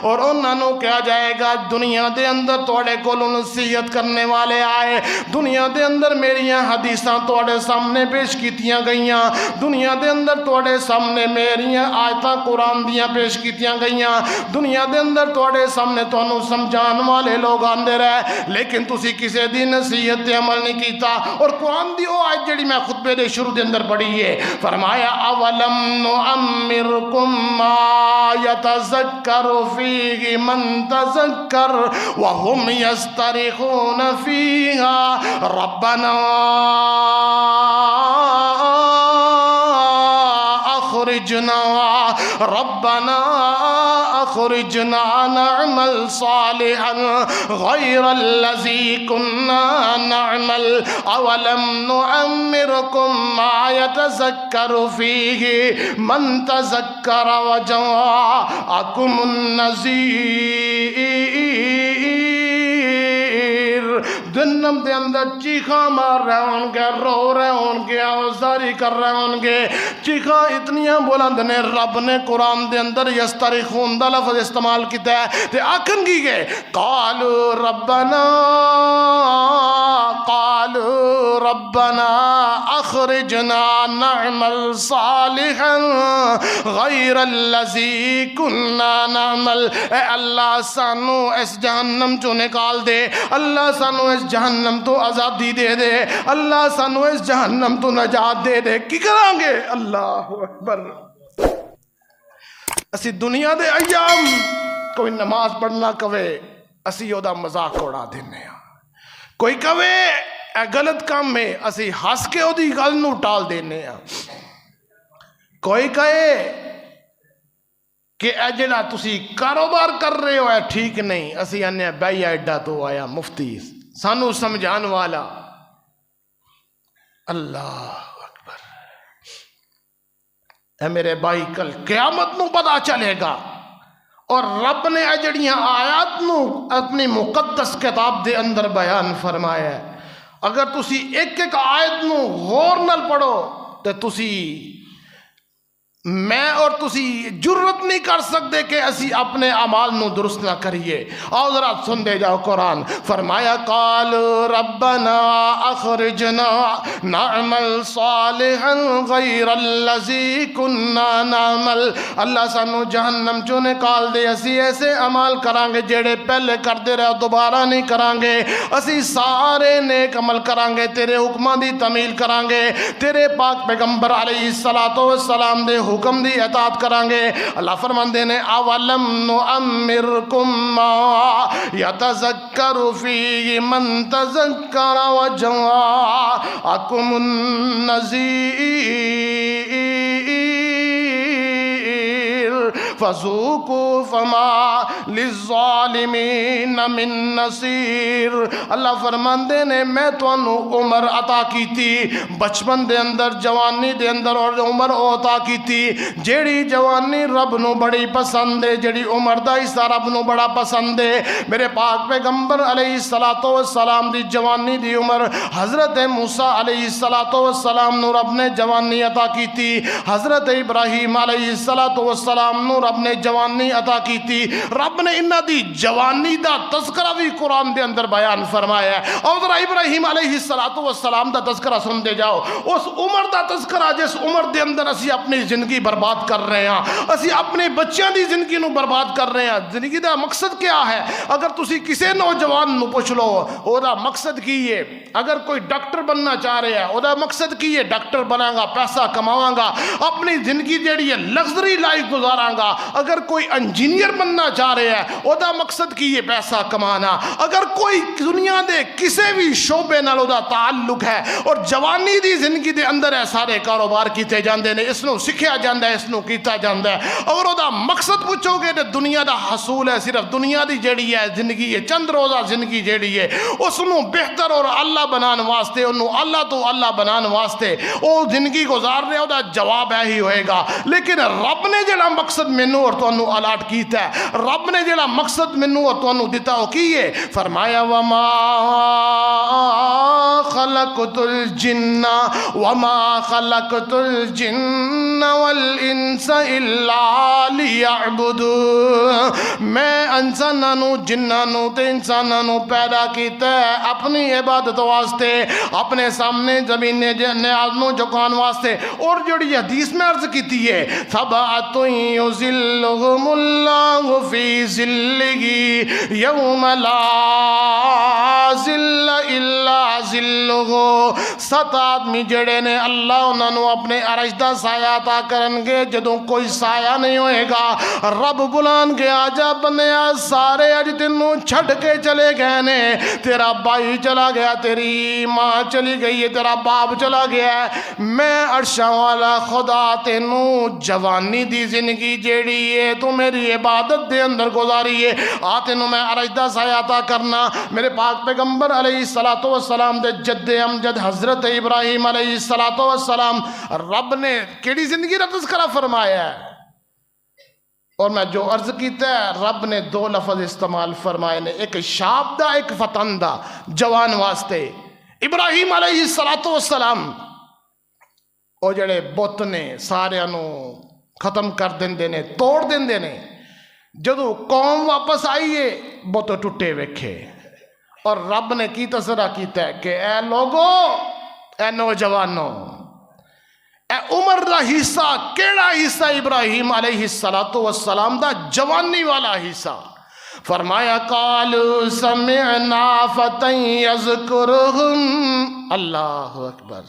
Speaker 1: اور انہوں نے کہا جائے گا دنیا دے اندر توڑے کو نصیحت کرنے والے آئے، دنیا دے اندر میریاں حدیثاں توڑے سامنے پیش کیتیاں گئیاں، دنیا دے اندر توڑے سامنے میریاں آیتاں قرآن دیاں پیش کیتیاں گئیاں، دنیا دے اندر توڑے سامنے تانوں سمجھان والے لوگ آندے رہے، لیکن تسی کسے دی نصیحت تے عمل نہیں کیتا۔ اور قرآن دی وہ آیت جڑی میں خطبے دے شروع دے اندر پڑھی ہے، فرمایا اولم نعمرکم ما یتذکر فیہ من تذکر وهم یسترخون فیہا ربنا اخرجنا نعمل صالحا غیر الذی کنا نعمل اولم نعمرکم ما یتذکر فیہ من تذکر وجاءکم النذیر، جہنم دے اندر چیخاں مار رہے ہوں گے، رو رہے ہوں گے، آوازاری کر رہے ہوں گے، چیخاں اتنیاں بلند نے، رب نے قرآن دے اندر یسترخون دا لفظ استعمال کیتا ہے، تے آکھن کی گئے قالوا ربنا اخرجنا نعمل صالحا غیر الذی کننا نعمل، اے اللہ سانو اس جہنم چو نکال دے، اللہ سانو اس جہنم تو آزادی دے دے، اللہ سانو اس جہنم تو نجات دے دے، کی کریں گے؟ اللہ اکبر۔ اسی دنیا دے ایام کوئی نماز پڑھنا کہے اسی یودا مذاق اڑا دینے ہیں، کوئی کہے اے غلط کام میں اسی ہس کے اودی گل نو ٹال دینے ہیں، کوئی کہے کہ اے جڑا تسی کاروبار کر رہے ہو اے ٹھیک نہیں، اسی آنے بھائی ایڈا تو آیا مفتی سانو سمجھان والا۔ اللہ اکبر۔ اے میرے بھائی کل قیامت نو پتہ چلے گا، اور رب نے اے جڑیاں آیات نو اپنی مقدس کتاب دے اندر بیان فرمایا ہے، اگر تسی ایک ایک آیت نو غور نال پڑھو تو تسی میں اور تسی جرت نہیں کر سکتے کہ اسی اپنے اعمال نو درست نہ کریے۔ آؤ ذرا سن دے جاؤ قرآن، فرمایا قال ربنا اخرجنا نعمل صالحا غیر الذی کننا نعمل، اللہ سانو جہنم چو نکال دے، اسی ایسے عمال کرانگے جیڑے پہلے کردے رہے دوبارہ نہیں کرانگے، اسی سارے نیک عمل کرانگے، تیرے حکمہ دی تعمیل کرانگے، تیرے پاک پیغمبر علیہ السلام دے حکم دی اطاعت کرانگے۔ اللہ فرماندے نے اولم نعمرکم ما یتذکر فیہ من تذکر وجاءکم النذیر فذوقوا فما للظالمین من نصیر۔ اللہ فرماندے نے میں تو انہوں عمر عطا کی تھی بچپن دے اندر، جوانی دے اندر، اور عمر عطا کی تھی جیڑی جوانی رب نو بڑی پسند ہے، جیڑی عمر دا حصہ رب نو بڑا پسند ہے۔ میرے پاک پیغمبر علیہ السلام دی جوانی دی عمر، حضرت موسیٰ علیہ السلام نو رب نے جوانی عطا کی تھی، حضرت ابراہیم علیہ السلام نو رب نے جوانی عطا عطا کیتی رب نے انہاں دی جوانی دا تذکرہ بھی قرآن دے اندر بیان فرمایا ہے اور ذرا ابراہیم علیہ السلام دا تذکرہ سن دے جاؤ اس عمر دا تذکرہ جس عمر دے اندر اسی اپنی زندگی برباد کر رہے ہیں اسی اپنے بچیاں دی زندگی نو برباد کر رہے ہیں زندگی دا مقصد کیا ہے اگر تسی کسے نوجوان نو پوچھ لو او دا مقصد کی ہے اگر کوئی ڈاکٹر بننا چاہ رہے ہیں او دا مقصد کی ہے ڈاکٹر بناں گا پیسہ کماواں گا اپنی زندگی جیڑی ہے لگژری لائف گزاراں گا اگر کوئی انجینئر بننا چاہ رہے ہیں او دا مقصد کی ہے پیسہ کمانا اگر کوئی دنیا دے کسے بھی شعبے نال او دا تعلق ہے اور جوانی دی زندگی دے اندر ہے سارے کاروبار کیتے جاندے نے اس نو سکھیا جاندا ہے اس نو کیتا جاندا ہے اور او دا مقصد پوچھو گے تے دنیا دا حصول ہے صرف دنیا دی جیڑی ہے زندگی ہے چند روزہ زندگی جیڑی ہے اس نو بہتر اور اللہ بنان واسطے انہوں اللہ تو اللہ بنان واسطے او زندگی گزار رہے او دا جواب ہے ہی ہوئے گا لیکن رب نے جڑا مقصد منو اور تو انہوں الاٹ کیتا ہے رب نے جڑا مقصد منو اور تو انہوں دیتا ہو کیے فرمایا وما خلقت الجن والانس الا لیعبدون میں انسانانو جنانو تے انسانانو پیدا کیتا ہے اپنی عبادت واسطے اپنے سامنے زمین نیاز نو جکان واسطے اور جڑی حدیث میں عرض کیتی ہے سبعۃ یظلھم اللہ فی ظلہ یوم لا ظل الا ظلہ سات آدمی جڑے نے اللہ انہوں نے اپنے عرش دا سایہ عطا کرن گے جدوں کوئی سایہ نہیں ہوئے گا رب بلان کے آجا بنیا سارے اج تینوں چھڑ کے چلے گئے نے تیرا بھائی چلا گیا تیری ماں چلی گئی ہے تیرا باپ چلا گیا ہے میں عرشاں والا خدا تینوں جوانی دی زندگی جیڑی ہے تو میری عبادت دے اندر گزاری ہے آ تینوں میں عرش دا سایہ عطا کرنا میرے پاک پیغمبر علیہ السلام دے جد امجد حضرت ابراہیم علیہ السلام رب نے کیڑی زندگی کا تذکرہ فرمایا ہے اور میں جو عرض کیتا ہے رب نے دو لفظ استعمال فرمائے نے ایک شاب دا ایک فتن دا جوان واسطے ابراہیم علیہ السلام او جڑے بت نے سارے انو ختم کر دیندے نے توڑ دیندے نے جدو قوم واپس آئیے بت ٹوٹے ویکھے اور رب نے کی تذکرہ کیتا ہے کہ اے لوگو اے نوجوانوں اے عمر دا حصہ کیڑا حصہ ابراہیم علیہ السلام دا جوانی والا حصہ فرمایا قالوا سمعنا فتى يذكرهم اللہ اکبر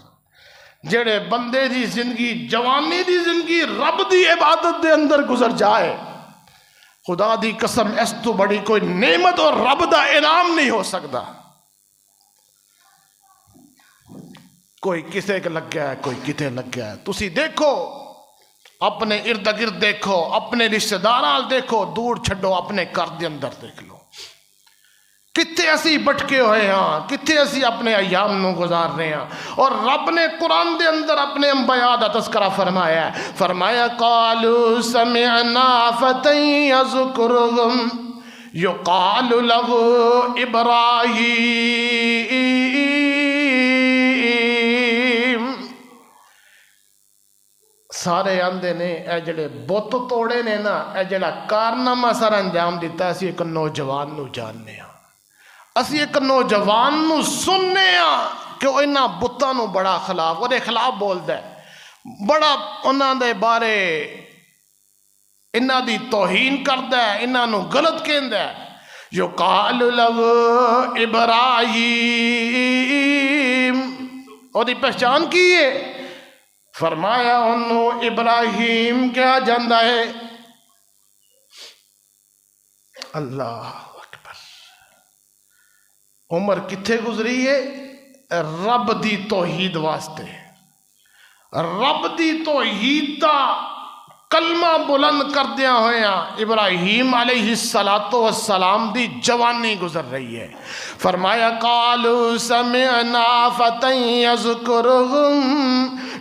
Speaker 1: جڑے بندے دی زندگی جوانی دی زندگی رب دی عبادت دے اندر گزر جائے خدا دی قسم اس تو بڑی کوئی نعمت اور رب دا انعام نہیں ہو سکتا کوئی کسے کے لگ گیا ہے کوئی کتے لگ گیا ہے تسی دیکھو اپنے ارد گرد دیکھو اپنے رشتہ داران دیکھو دور چھڈو اپنے گھر دے اندر دیکھ لو کتے اسی بٹکے ہوئے ہاں کتے اسی اپنے ایام نو گزار رہے ہیں اور رب نے قرآن دے اندر اپنے انبیاء دا تذکرہ فرمایا ہے فرمایا قالوا سمعنا فتى يذكرهم يقال له ابراہیم سارے آندے نے اے جڑے بت توڑے نے نا اے جڑا کارنامہ سر انجام دیتا اسی ایک نوجوان نو جاننے ہاں اسی ایک نوجوان نو سننے ہاں کہ وہ انہاں بتاں نو بڑا خلاف اور خلاف بول دے بڑا انہاں دے بارے انہاں دی توہین کر دے انہاں نو غلط کہن دے یقال له ابراہیم اور دی پہچان کی ہے فرمایا انہوں ابراہیم کیا جاندہ ہے اللہ اکبر عمر کتھے گزری ہے رب دی توحید واسطے رب دی توحید دا کلمہ بلند کر دیا ہویا ابراہیم علیہ السلام دی جوانی گزر رہی ہے فرمایا قالوا سمعنا فتى يذكرهم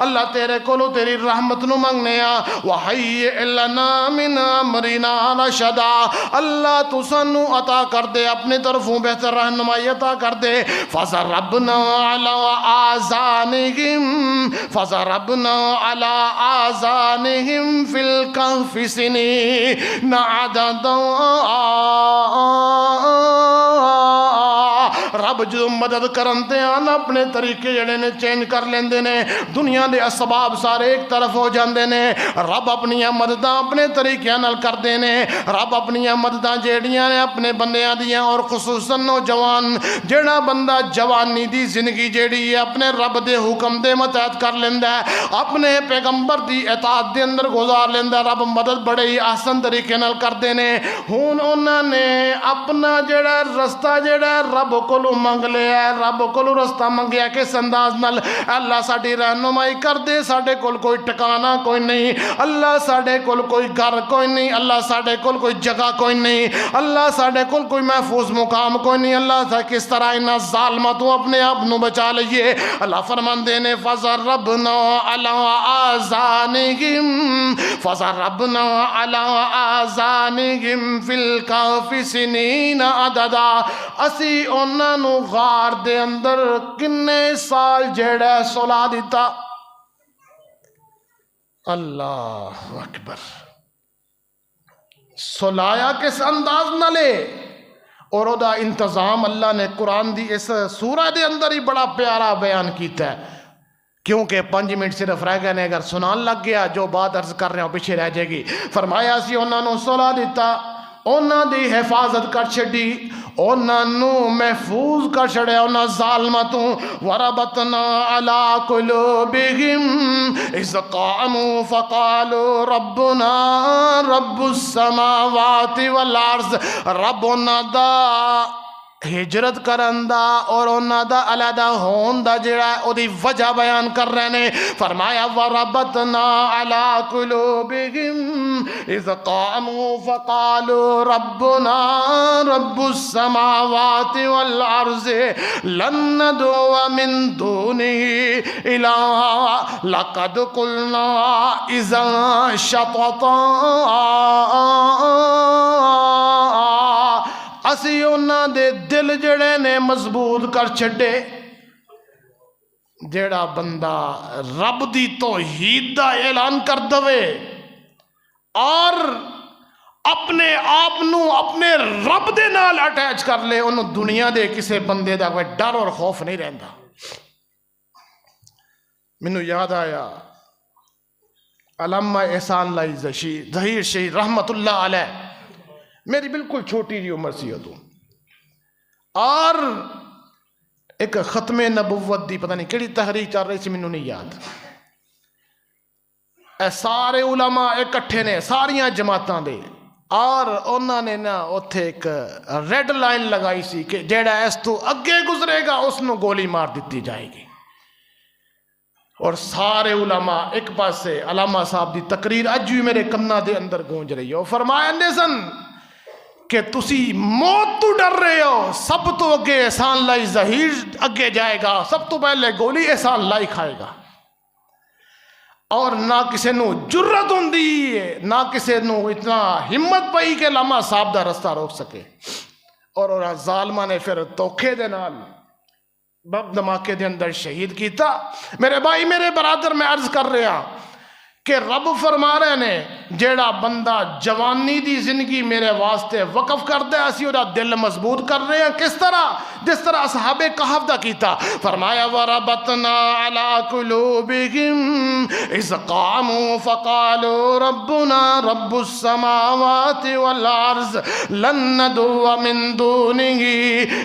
Speaker 1: اللہ تیرے کولو تیری رحمت نو منگنے وَحَيِّئْ لَنَا مِنْ أَمْرِنَا رَشَدًا اللہ تو سانو عطا کر دے اپنے طرفوں بہتر رہنمائی عطا کر دے فَضَرَبْنَا عَلَىٰ آذَانِهِمْ فِي الْكَهْفِ سِنِينَ عَدَدًا رب جو مدد کرتے ہیں اپنے طریقے جڑے نے چینج کر لیندے نے دنیا دے اسباب سارے ایک طرف ہو جاندے نے رب اپنی مدداں اپنے طریقے نال کردے نے رب اپنی مدداں جیڑیاں نے اپنے بندیاں دیاں اور خصوصاً نوجوان جیڑا بندہ جوانی دی زندگی جیڑی ہے اپنے رب دے حکم دے مطابق کر لیندا ہے اپنے پیغمبر دی اطاعت دے اندر گزار لیندا رب مدد بڑے ہی آسان طریقے نال کردے نے ہن انہاں نے اپنا جیڑا رستہ جیڑا رب کو منگ لیا رب کو رستہ منگیا کس انداز نال اللہ ساڈی رہنمائی کر دے ساڈے کول کوئی ٹکانا کوئی نہیں اللہ ساڈے کول کوئی گھر کوئی نہیں اللہ ساڈے کول کوئی جگہ کوئی نہیں اللہ ساڈے کول کوئی محفوظ مقام کوئی نہیں اللہ سے کس طرح انہاں ظالماں تو اپنے آپ نو بچا لئیے اللہ فرماندے نے فَضَرَّبْنَا عَلَىٰ آذَانِهِمْ فِي الْكَهْفِ سِنِينَ عَدَدًا اسی انہاں نو غار دے اندر کنے سال جیڑا سلا دیتا اللہ اکبر سلایا کس انداز نہ لے اور او دا انتظام اللہ نے قرآن دی اس سورہ دے اندر ہی بڑا پیارا بیان کیتا ہے کیونکہ 5 منٹ صرف رہ گئے نے اگر سنان لگ گیا جو بات عرض کر رہے ہیں پیچھے رہ جائے گی فرمایا سی انہاں نو سلا دیتا انہاں دی حفاظت کر چھڑی انہاں نو محفوظ کر چھڑے انہاں ظالمتوں وربطنا علی قلوبہم اذ قاموا فقالوا ربنا رب السماوات والارض ربنا دا ہجرت کرندہ اور انہاں دا علیحدہ ہون دا جڑا او دی وجہ بیان کر رہے نے فرمایا وربطنا علی قلوبہم اذ قاموا فقالوا ربنا رب السماوات والارض لن ندعو من دونه الہا لقد قلنا اذا شططا اسی انہاں دے دل جڑے نے مضبوط کر چھڑے جڑا بندہ رب دی توحید دا اعلان کر دوے اور اپنے آپ نو اپنے رب دے نال اٹیچ کر لے انہوں دنیا دے کسے بندے دا کوئی ڈر اور خوف نہیں رہندا منو یاد آیا علامہ احسان لائی ظہیر شہید رحمت اللہ علیہ میری بالکل چھوٹی جی عمر سی ادو اور ایک ختم نبوت دی پتہ نہیں کیڑی تحریک چل رہی سی مینوں نہیں یاد اے سارے علماء اکٹھے نے ساریاں جماعتاں دے اور انہاں نے نا اوتھے ایک ریڈ لائن لگائی سی کہ جیڑا اس تو اگے گزرے گا اس نو گولی مار دیتی جائے گی اور سارے علماء ایک پاسے علامہ صاحب دی تقریر اج بھی میرے کنا دے اندر گونج رہی ہو فرمایا نے سن کہ تسی موت تو ڈر رہے ہو سب تو اگے احسان لائی ظہیر اگے جائے گا سب تو پہلے گولی احسان لائی کھائے گا اور نہ کسی نو جرت ہوندی ہے نہ کسی نو اتنا ہمت پئی کہ علامہ صاحب دا رستہ روک سکے اور ظالمہ نے پھر توکھے دے نال بب دھماکے دے اندر شہید کیتا میرے بھائی میرے برادر میں عرض کر رہا کہ رب فرما رہے نے جیڑا بندہ جوانی دی زندگی میرے واسطے وقف کر دے اسی وہ دل مضبوط کر رہے ہیں کس طرح جس طرح اصحاب کہف دا کیتا فرمایا وربطنا علی قلوبہم اذ قاموا فقالوا ربنا رب السماوات والارض لن ندعو من دونه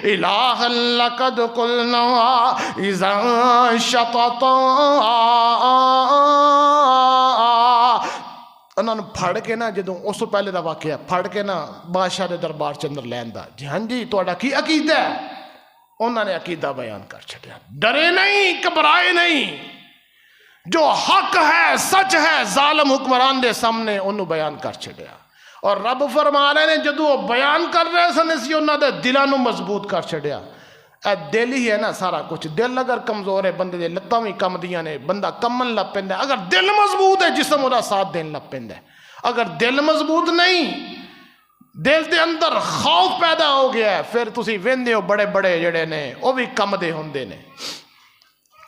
Speaker 1: الہا لقد قلنا اذا شططا انہوں نے پھڑ کے نا جدوں اس تو پہلے دا واقعہ پھڑ کے نا بادشاہ دے دربار چندر لیندا جی ہاں جی تہاڈا کی عقیدہ ہے انہوں نے عقیدہ بیان کر چھڈیا ڈرے نہیں گھبرائے نہیں جو حق ہے سچ ہے ظالم حکمران دے سامنے انہوں بیان کر چھڈیا اور رب فرما رہے نے جدوں بیان کر رہے سن اسی انہاں دے دلاں نوں مضبوط کر چھڈیا اے دل ہی ہے نا سارا کچھ. دل اگر کمزور ہے بندے دے لتاں بھی کم دیاں نے, بندہ کمن لگ پیندا. اگر دل مضبوط ہے جسم وہ ساتھ دین لگ پیندا. اگر دل مضبوط نہیں, دل دے اندر خوف پیدا ہو گیا ہے, پھر تسی ویندے ہو بڑے بڑے جڑے نے وہ بھی کم دے ہوندے نے.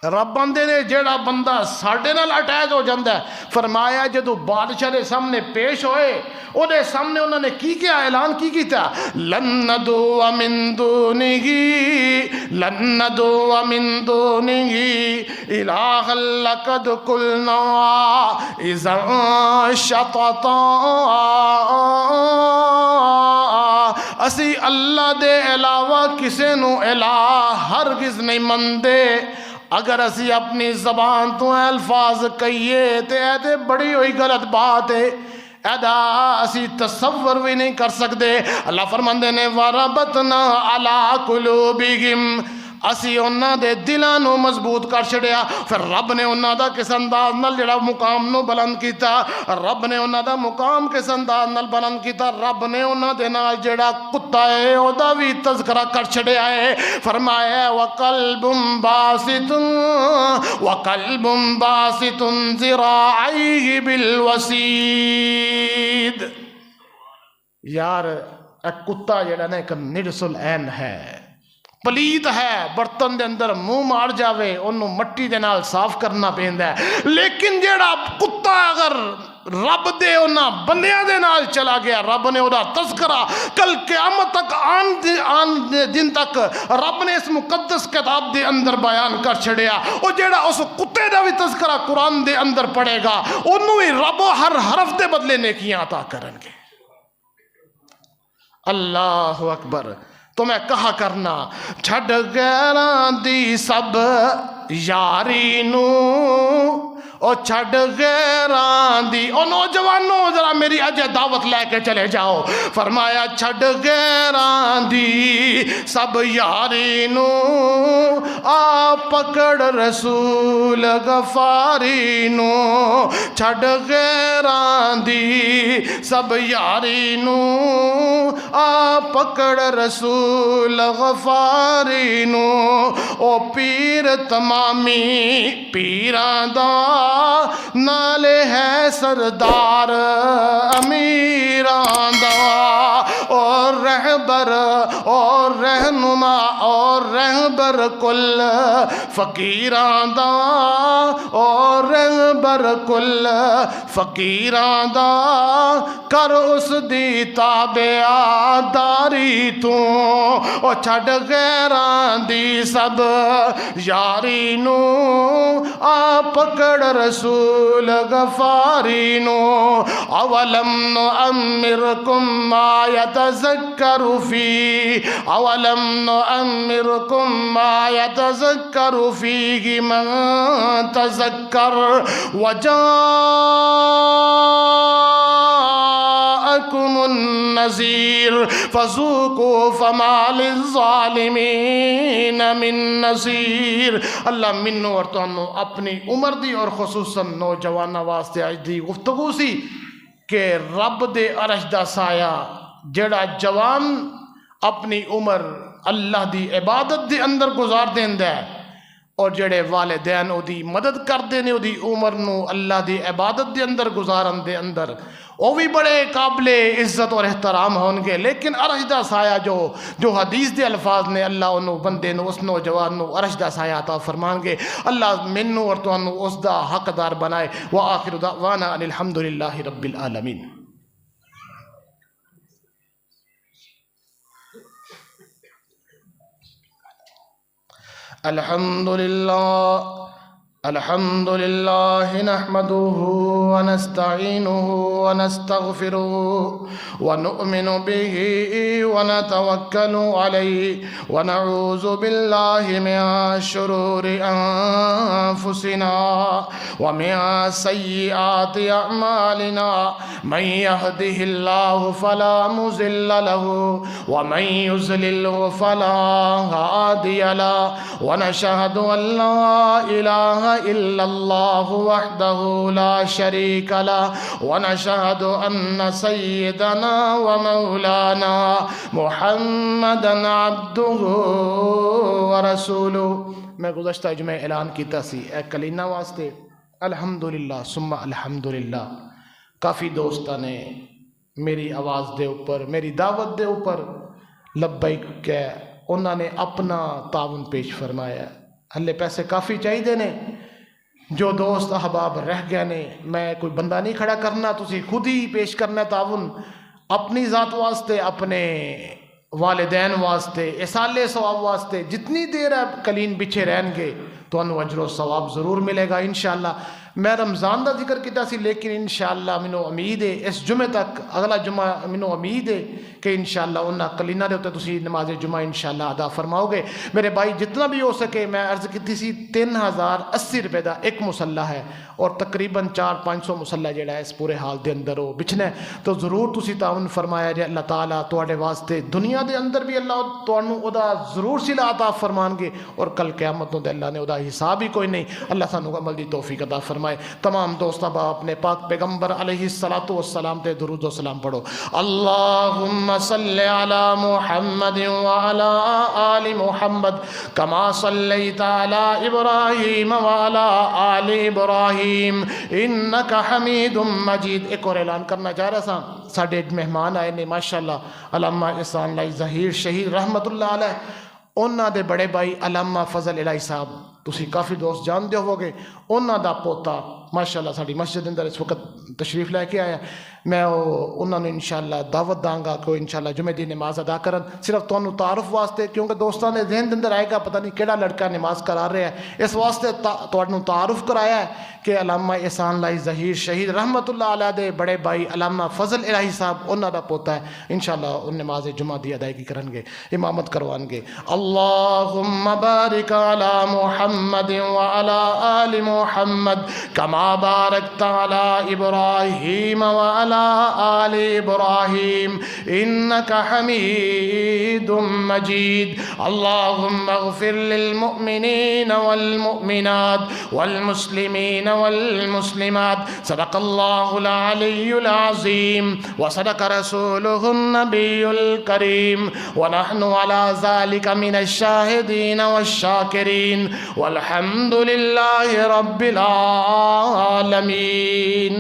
Speaker 1: رب آندے نے جیڑا بندہ ساڈے نال اٹیچ ہو جاندا ہے, فرمایا جدو بادشاہ دے سامنے پیش ہوئے او دے سامنے انہوں نے کی کیا اعلان کی کیتا, لن ندعو من دونہ لن ندعو من دونہ الہا لقد قلنا اذا شططا. اسی اللہ دے علاوہ کسے نو الہ ہرگز نہیں مندے. اگر اسی اپنی زبان تو الفاظ کہیے تے بڑی ہوئی غلط بات ہے, ایدا اسی تصور بھی نہیں کر سکتے. اللہ فرماندے نے وَرَبَطْنَا عَلَىٰ قُلُوبِهِمْ, اسی انہاں دے دلاں نو مضبوط کر چھڑیا. پھر رب نے انہاں دا کس انداز نال جڑا مقام نو بلند کیتا, رب نے انہاں دا مقام کس انداز نال بلند کیتا. رب نے انہاں دے نال جڑا کتا ہے او دا بھی تذکرہ کر چھڑیا ہے. فرمایا وَقَلْبٌ بَاسِطٌ ذِرَاعَيْهِ بِالْوَسِيدِ. یار اے کتا جڑا نا ایک نڈس العین ہے, پلیت ہے, برتن دے اندر منہ مار جاوے انہوں مٹی دے نال صاف کرنا پیندا ہے. لیکن جیڑا کتا اگر رب دے انہاں بندیاں دے نال چلا گیا, رب نے اودا تذکرہ کل قیامت تک آن دن تک رب نے اس مقدس کتاب دے اندر بیان کر چھڑیا. او جیڑا اس کتے دا بھی تذکرہ قرآن دے اندر پڑھے گا انہوں ہی رب ہر حرف دے بدلے نیکیاں عطا کرن گے. اللہ اکبر. تو میں کہا کرنا چھڑ غیران دی سب یاری نو, او چھڑ غیران دی, او نوجوانوں ذرا میری اجے دعوت لے کے چلے جاؤ. فرمایا چھڑ غیران دی سب یاری نو, آ پکڑ رسول غفاری نو. چھڑ غیران دی سب یاری نو, آ پکڑ رسول غفاری نو. او پیر تمامی پیران دا, نالے ہے سردار امیران دا. اور رہبر اور رہنما اور رہبر کل فقیران دا, اور رہبر کل فقیران دا. کر اس دی تابعداری تو, او چھڑ غیران دی سب یاری نو, آ پکڑ رسول غفاری نو. اولم نعمرکم ما یتذکر فی, اولم نعمرکم ما یتذکر فیہ من تذکر وجاءکم النذیر فذوقوا فما للظالمین من نذیر. اللہ منو اور تو اپنی عمر دی اور خصوصاً نوجوانہ واسطے آج دی گفتگو سی کہ رب دے عرش دا سایہ جڑا جوان اپنی عمر اللہ دی عبادت دے اندر گزار دیندا ہے, اور جڑے والدین او دی مدد کردے نے او دی عمر نو اللہ دی عبادت دے اندر گزارن دے اندر, وہ بھی بڑے قابل عزت اور احترام ہون گے. لیکن عرش دا سایہ جو حدیث دے الفاظ نے, اللہ انہوں بندے نو اس نوجوان نو عرش دا سایہ عطا فرمان گے. اللہ منو اور تو انہوں اس دا حقدار بنائے. وآخر دعوانا ان الحمدللہ رب العالمین. الحمد لله نحمده ونستعينه ونستغفره ونؤمن به ونتوكل عليه ونعوذ بالله من شرور أنفسنا ومن سيئات أعمالنا. من يهده الله فلا مضل له ومن يضلل فلا هادي له. ونشهد أن لا إله إلا الله وحده لا شريك له ونشهد أن سيدنا ومولانا محمدا عبده ورسوله. میں گزشتہ جمعہ اعلان کیتا سی اے کلینہ واسطے الحمدللہ ثم الحمدللہ کافی دوستاں نے میری آواز دے اوپر میری دعوت دے اوپر لبیک کہہ انہوں نے اپنا تعاون پیش فرمایا. ہلے پیسے کافی چاہیے نے جو دوست احباب رہ گئے نے میں کوئی بندہ نہیں کھڑا کرنا تسی خود ہی پیش کرنا تعاون اپنی ذات واسطے اپنے والدین واسطے اصال ثواب واسطے جتنی دیر ہے کلین بچھے رہن گے تو انہوں اجر و ثواب ضرور ملے گا انشاءاللہ. میں رمضان دا ذکر کیتا سی لیکن انشاءاللہ منو امید ہے اس جمعہ تک اگلا جمعہ منو امید ہے کہ انشاءاللہ انہاں کلینہ دے ہوتے تسی نماز جمعہ انشاءاللہ ادا فرماؤ گے. میرے بھائی جتنا بھی ہو سکے میں عرض کی سی 3080 روپے دا ایک مسلح ہے اور تقریباً 400-500 مسلح جڑا ہے اس پورے حال دے اندر ہو بچنا ہے تو ضرور تسی تعاون فرمایا جائے. اللہ تعالیٰ تواڈے واسطے دنیا دے اندر بھی اللہ تانوں ادا ضرور صلہ عطا فرمان گے اور کل قیامت دے اللہ نے ادا حساب ہی کوئی نہیں. اللہ سانوں عمل دی توفیق عطا فرمائے. تمام دوست احباب اپنے پاک پیغمبر علیہ الصلوۃ والسلام تے درود و سلام پڑھو. اللہم صلی علی محمد وعلی آل محمد کما صلیت علی ابراہیم وعلی آل ابراہیم انکا حمید مجید. ایک اور اعلان کرنا چاہ رہا سا ساڑھے مہمان آئے نے ماشاءاللہ علامہ احسان اللہ ظہیر شہید رحمت اللہ علیہ انہاں دے بڑے بھائی علامہ فضل الہی صاحب تسی کافی دوست جان دے ہوگے انہاں دا پوتا ماشاءاللہ ساڑھی مسجد اندر اس وقت تشریف لے کے آیا. میں انہوں نے انشاءاللہ دعوت داں گا کہ انشاءاللہ جمعہ دی نماز ادا کرن صرف تو انہوں تعارف واسطے کیونکہ دوستان نے ذہن اندر آئے گا پتہ نہیں کیڑا لڑکا نماز کرا رہے ہیں اس واسطے تو انہوں تعارف کرایا ہے کہ علامہ احسان اللہ ظہیر شہید رحمت اللہ علیہ دے بڑے بھائی علامہ فضل الہی صاحب انہوں دا پوتا ہے انشاءاللہ ان نماز جمعہ دی ادائیگی کرن گے امامت کروان گے. اللہم بارک علی محمد وعلی آل محمد کما بارکت علی ابراہیم وعلی آل ابراہیم انکا حمید مجید. اللہم اغفر للمؤمنین والمؤمنات والمسلمین والمسلمات. صدق اللہ العلی العظیم وصدق رسولہ النبی الکریم ونحن على ذلك من الشاہدین والشاکرین والحمد للہ رب العالمین.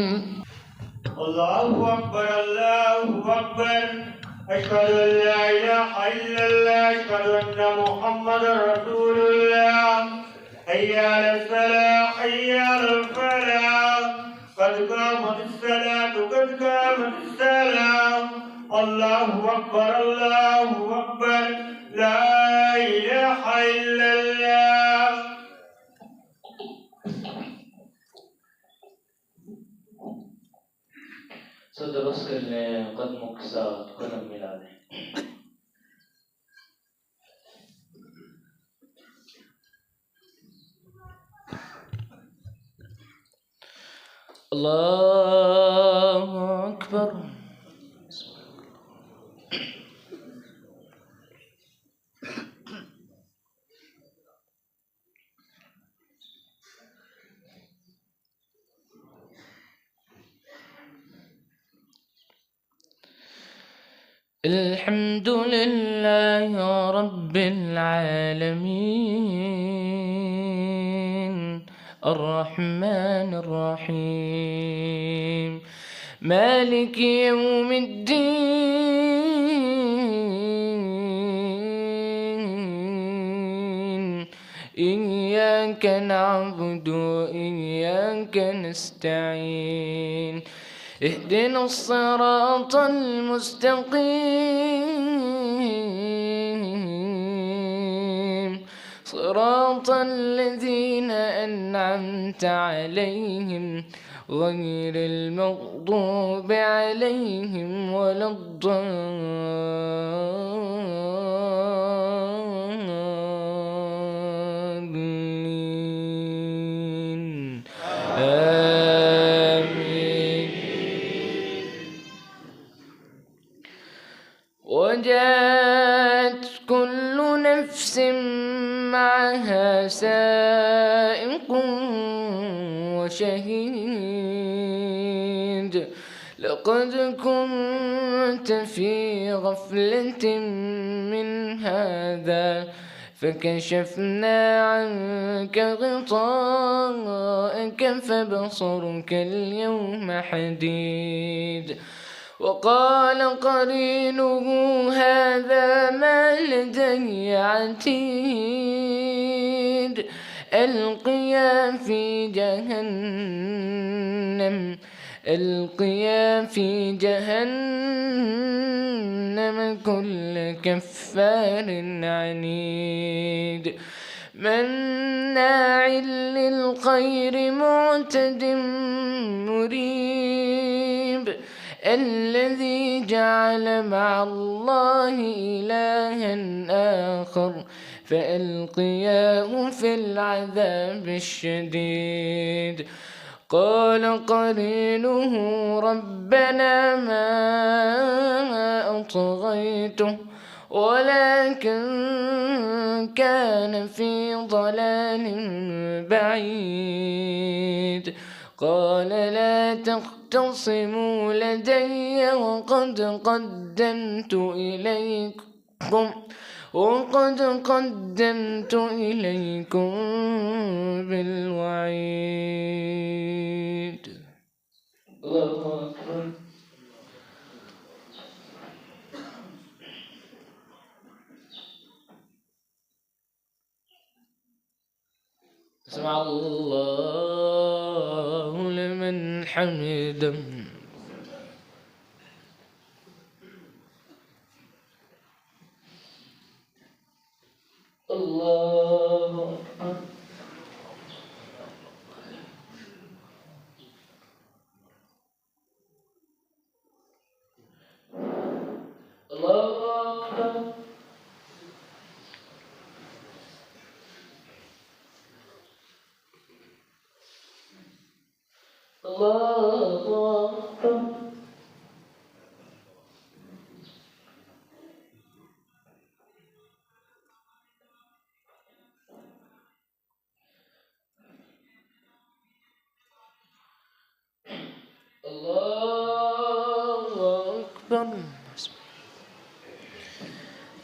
Speaker 2: اللہ اکبر اللہ اکبر اشہد ان لا الہ الا اللہ اشہد ان محمد رسول اللہ حی علی الصلاۃ حی علی الفلاح قد قامت الصلاۃ قد قامت الصلاۃ. اللہ اکبر لا الہ الا اللہ.
Speaker 3: سو درست کر لیں قدموں کے ساتھ قدم ملا دیں. اللہ اکبر. الحمد لله رب العالمين الرحمن الرحيم مالك يوم الدين إياك نعبد وإياك نستعين اهدنا الصراط المستقيم صراط الذين أنعمت عليهم غير المغضوب عليهم ولا الضالين آمين. وجاءت كل نفس معها سائق
Speaker 4: وشهيد لقد كنت في غفلة من هذا فكشفنا عنك غطاءك فبصرك اليوم حديد وقال قرينه هذا ما لدي عتيد ألقيا في جهنم كل كفار عنيد مناع للخير معتد مريب الذي جعل مع الله إلها آخر فألقياه في العذاب الشديد قال قرينه ربنا ما أطغيته ولكن كان في ضلال بعيد قال لا تختصموا لدي وقد قدمت إليكم بالوعيد.
Speaker 3: الله أكبر.
Speaker 4: سمع الله لمن حمده.
Speaker 3: الله أكبر. الله أكبر. الله أكبر. الله أكبر.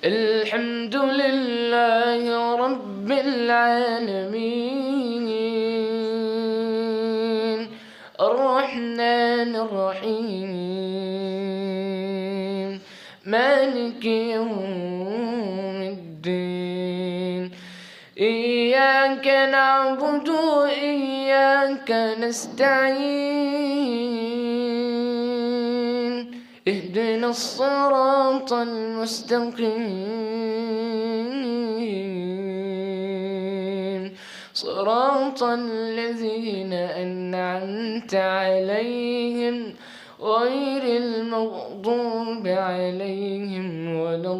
Speaker 4: الحمد لله رب العالمين الرحمن الرحيم مالك يوم الدين إياك نعبد وإياك نستعين اهدنا الصراط المستقيم صراط الذين أنعمت عليهم غير المغضوب عليهم ولا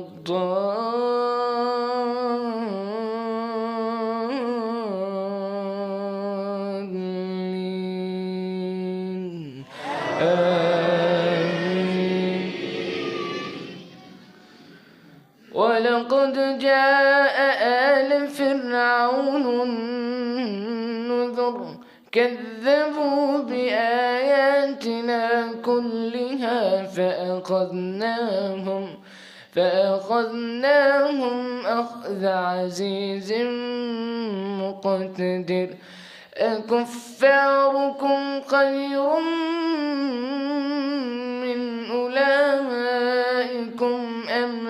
Speaker 4: الضالين آمين. ولقد جاء آل فرعون النذر كذبوا بآياتنا كلها فأخذناهم أخذ عزيز مقتدر أكفاركم خير من أولئكم أم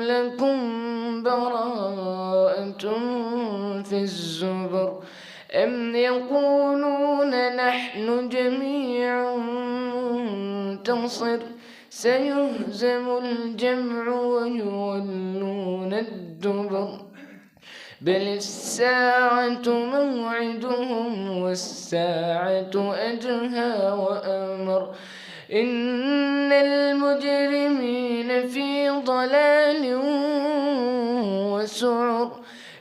Speaker 4: لكم براءة في الزبر أم يقولون نحن جميع منتصر سيهزم الجمع ويولون الدبر بل الساعة موعدهم والساعة أدهى وأمر إن المجرمين في ضلال وسعر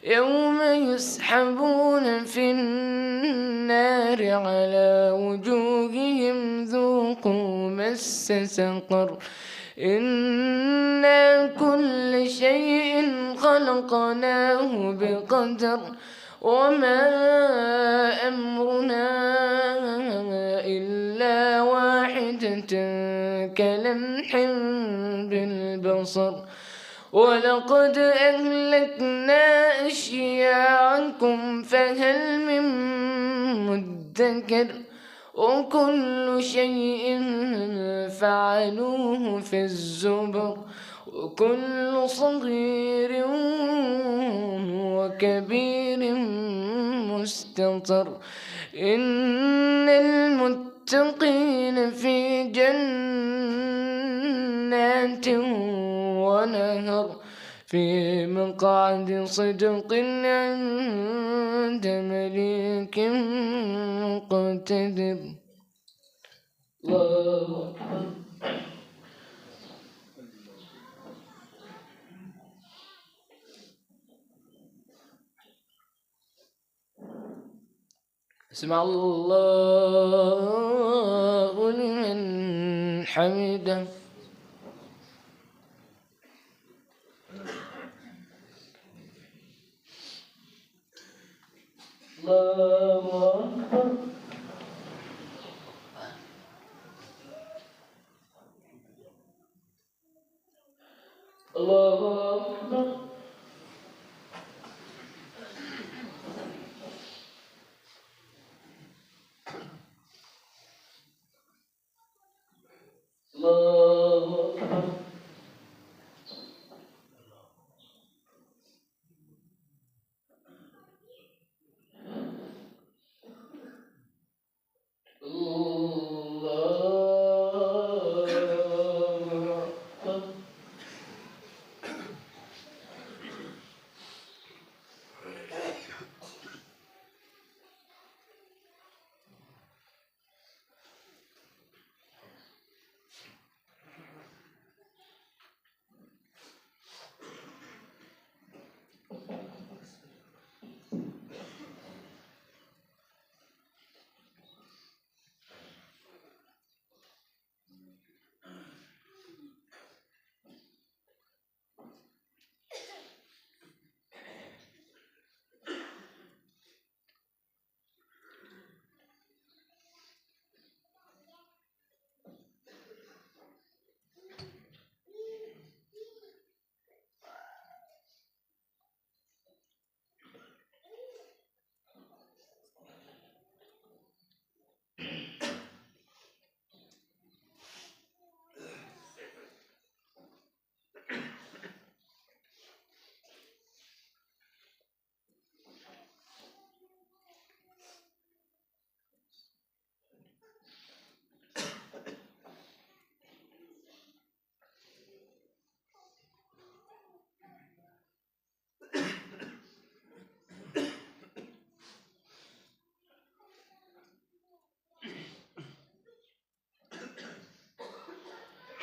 Speaker 4: يوم يسحبون في النار على وجوههم ذوقوا مس سقر إنا كل شيء خلقناه بقدر وما أمرنا إلا واحدة كلمح بالبصر ولقد أهلكنا أشياعكم فهل من مدكر وكل شيء فعلوه في الزبر وكل صغير وكبير مستطر إن المتقين في جنات ونهر في مقعد صدق عند مليك مقتدر. الله أكبر. سمع الله لمن حمده. الله أكبر. الله أكبر. الله أكبر.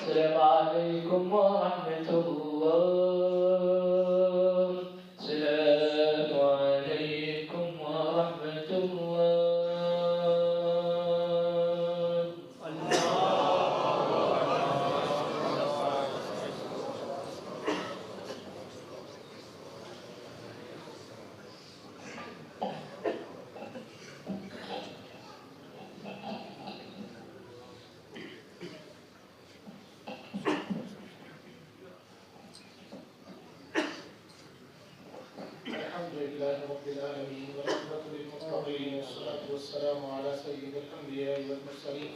Speaker 4: السلام عليكم ورحمة الله. السلام عليكم ورحمة الله.
Speaker 1: الحمد لله رب العالمين والعاقبة للمتقين والصلاة والسلام على سيد الأنبياء والمرسلين.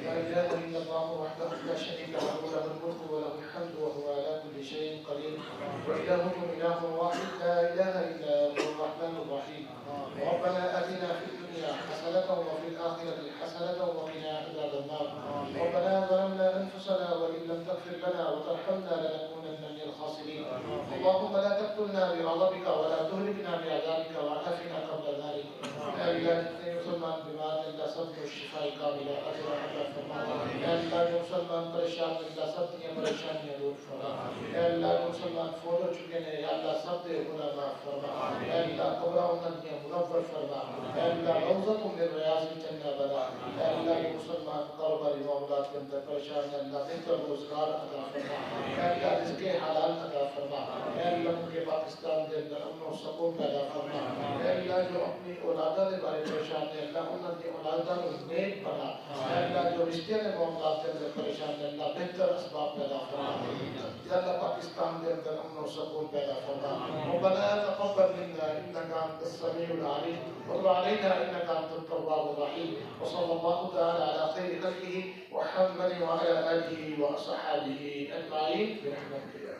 Speaker 1: لا إله إلا الله وحده لا شريك له له الملك وله الحمد وهو على كل شيء قدير. وإلهكم إله واحد لا إله إلا هو الرحمن الرحيم. ربنا آتنا في الدنيا حسنة وفي الآخرة حسنة وقنا عذاب النار. ربنا ظلمنا أنفسنا وإن لم تغفر لنا وترحمنا لنكونن من الخاسرين. اللهم لا تقتلنا بغضبك ولا تهلكنا بعذابك وعافنا قبل ذلك. لا إله إلا أنت مسلمان بما أنت صدق الشفاء کاملہ عطا فرما اے اللہ جو مسلمان پریشان ہیں اللہ سب کی پریشانیاں دور فرما اے اللہ جو مسلمان فوت ہو چکے ہیں یا اللہ سب دے گناہ معاف فرما اے اللہ قبرہ انہاں دی منور فرما اے اللہ روضۃ من ریاض الجنہ بنا اے اللہ جو مسلمان کاروباری معاملات کے اندر پریشان ہیں اللہ بہتر روزگار عطا فرما اے اللہ رزق حلال عطا فرما اے اللہ ان کے پاکستان کے اندر امن و سکون پیدا فرما اے اللہ جو اپنی اولادہ کے بارے پریشان ہیں اللہ انہاں کی اولادہ کو نیک بنا اے اللہ جو رشتے کے معاملات کے اندر پریشان ہیں اللہ بہتر اسباب پیدا فرما یا اللہ پاکستان کے اندر امن و سکون پیدا فرما ربنا تقبل منا انك انت السميع العليم وتب علينا انك انت التواب الرحيم وصلى الله تعالى على خير خلقه محمد وعلى اله وصحبه اجمعين برحمتك يا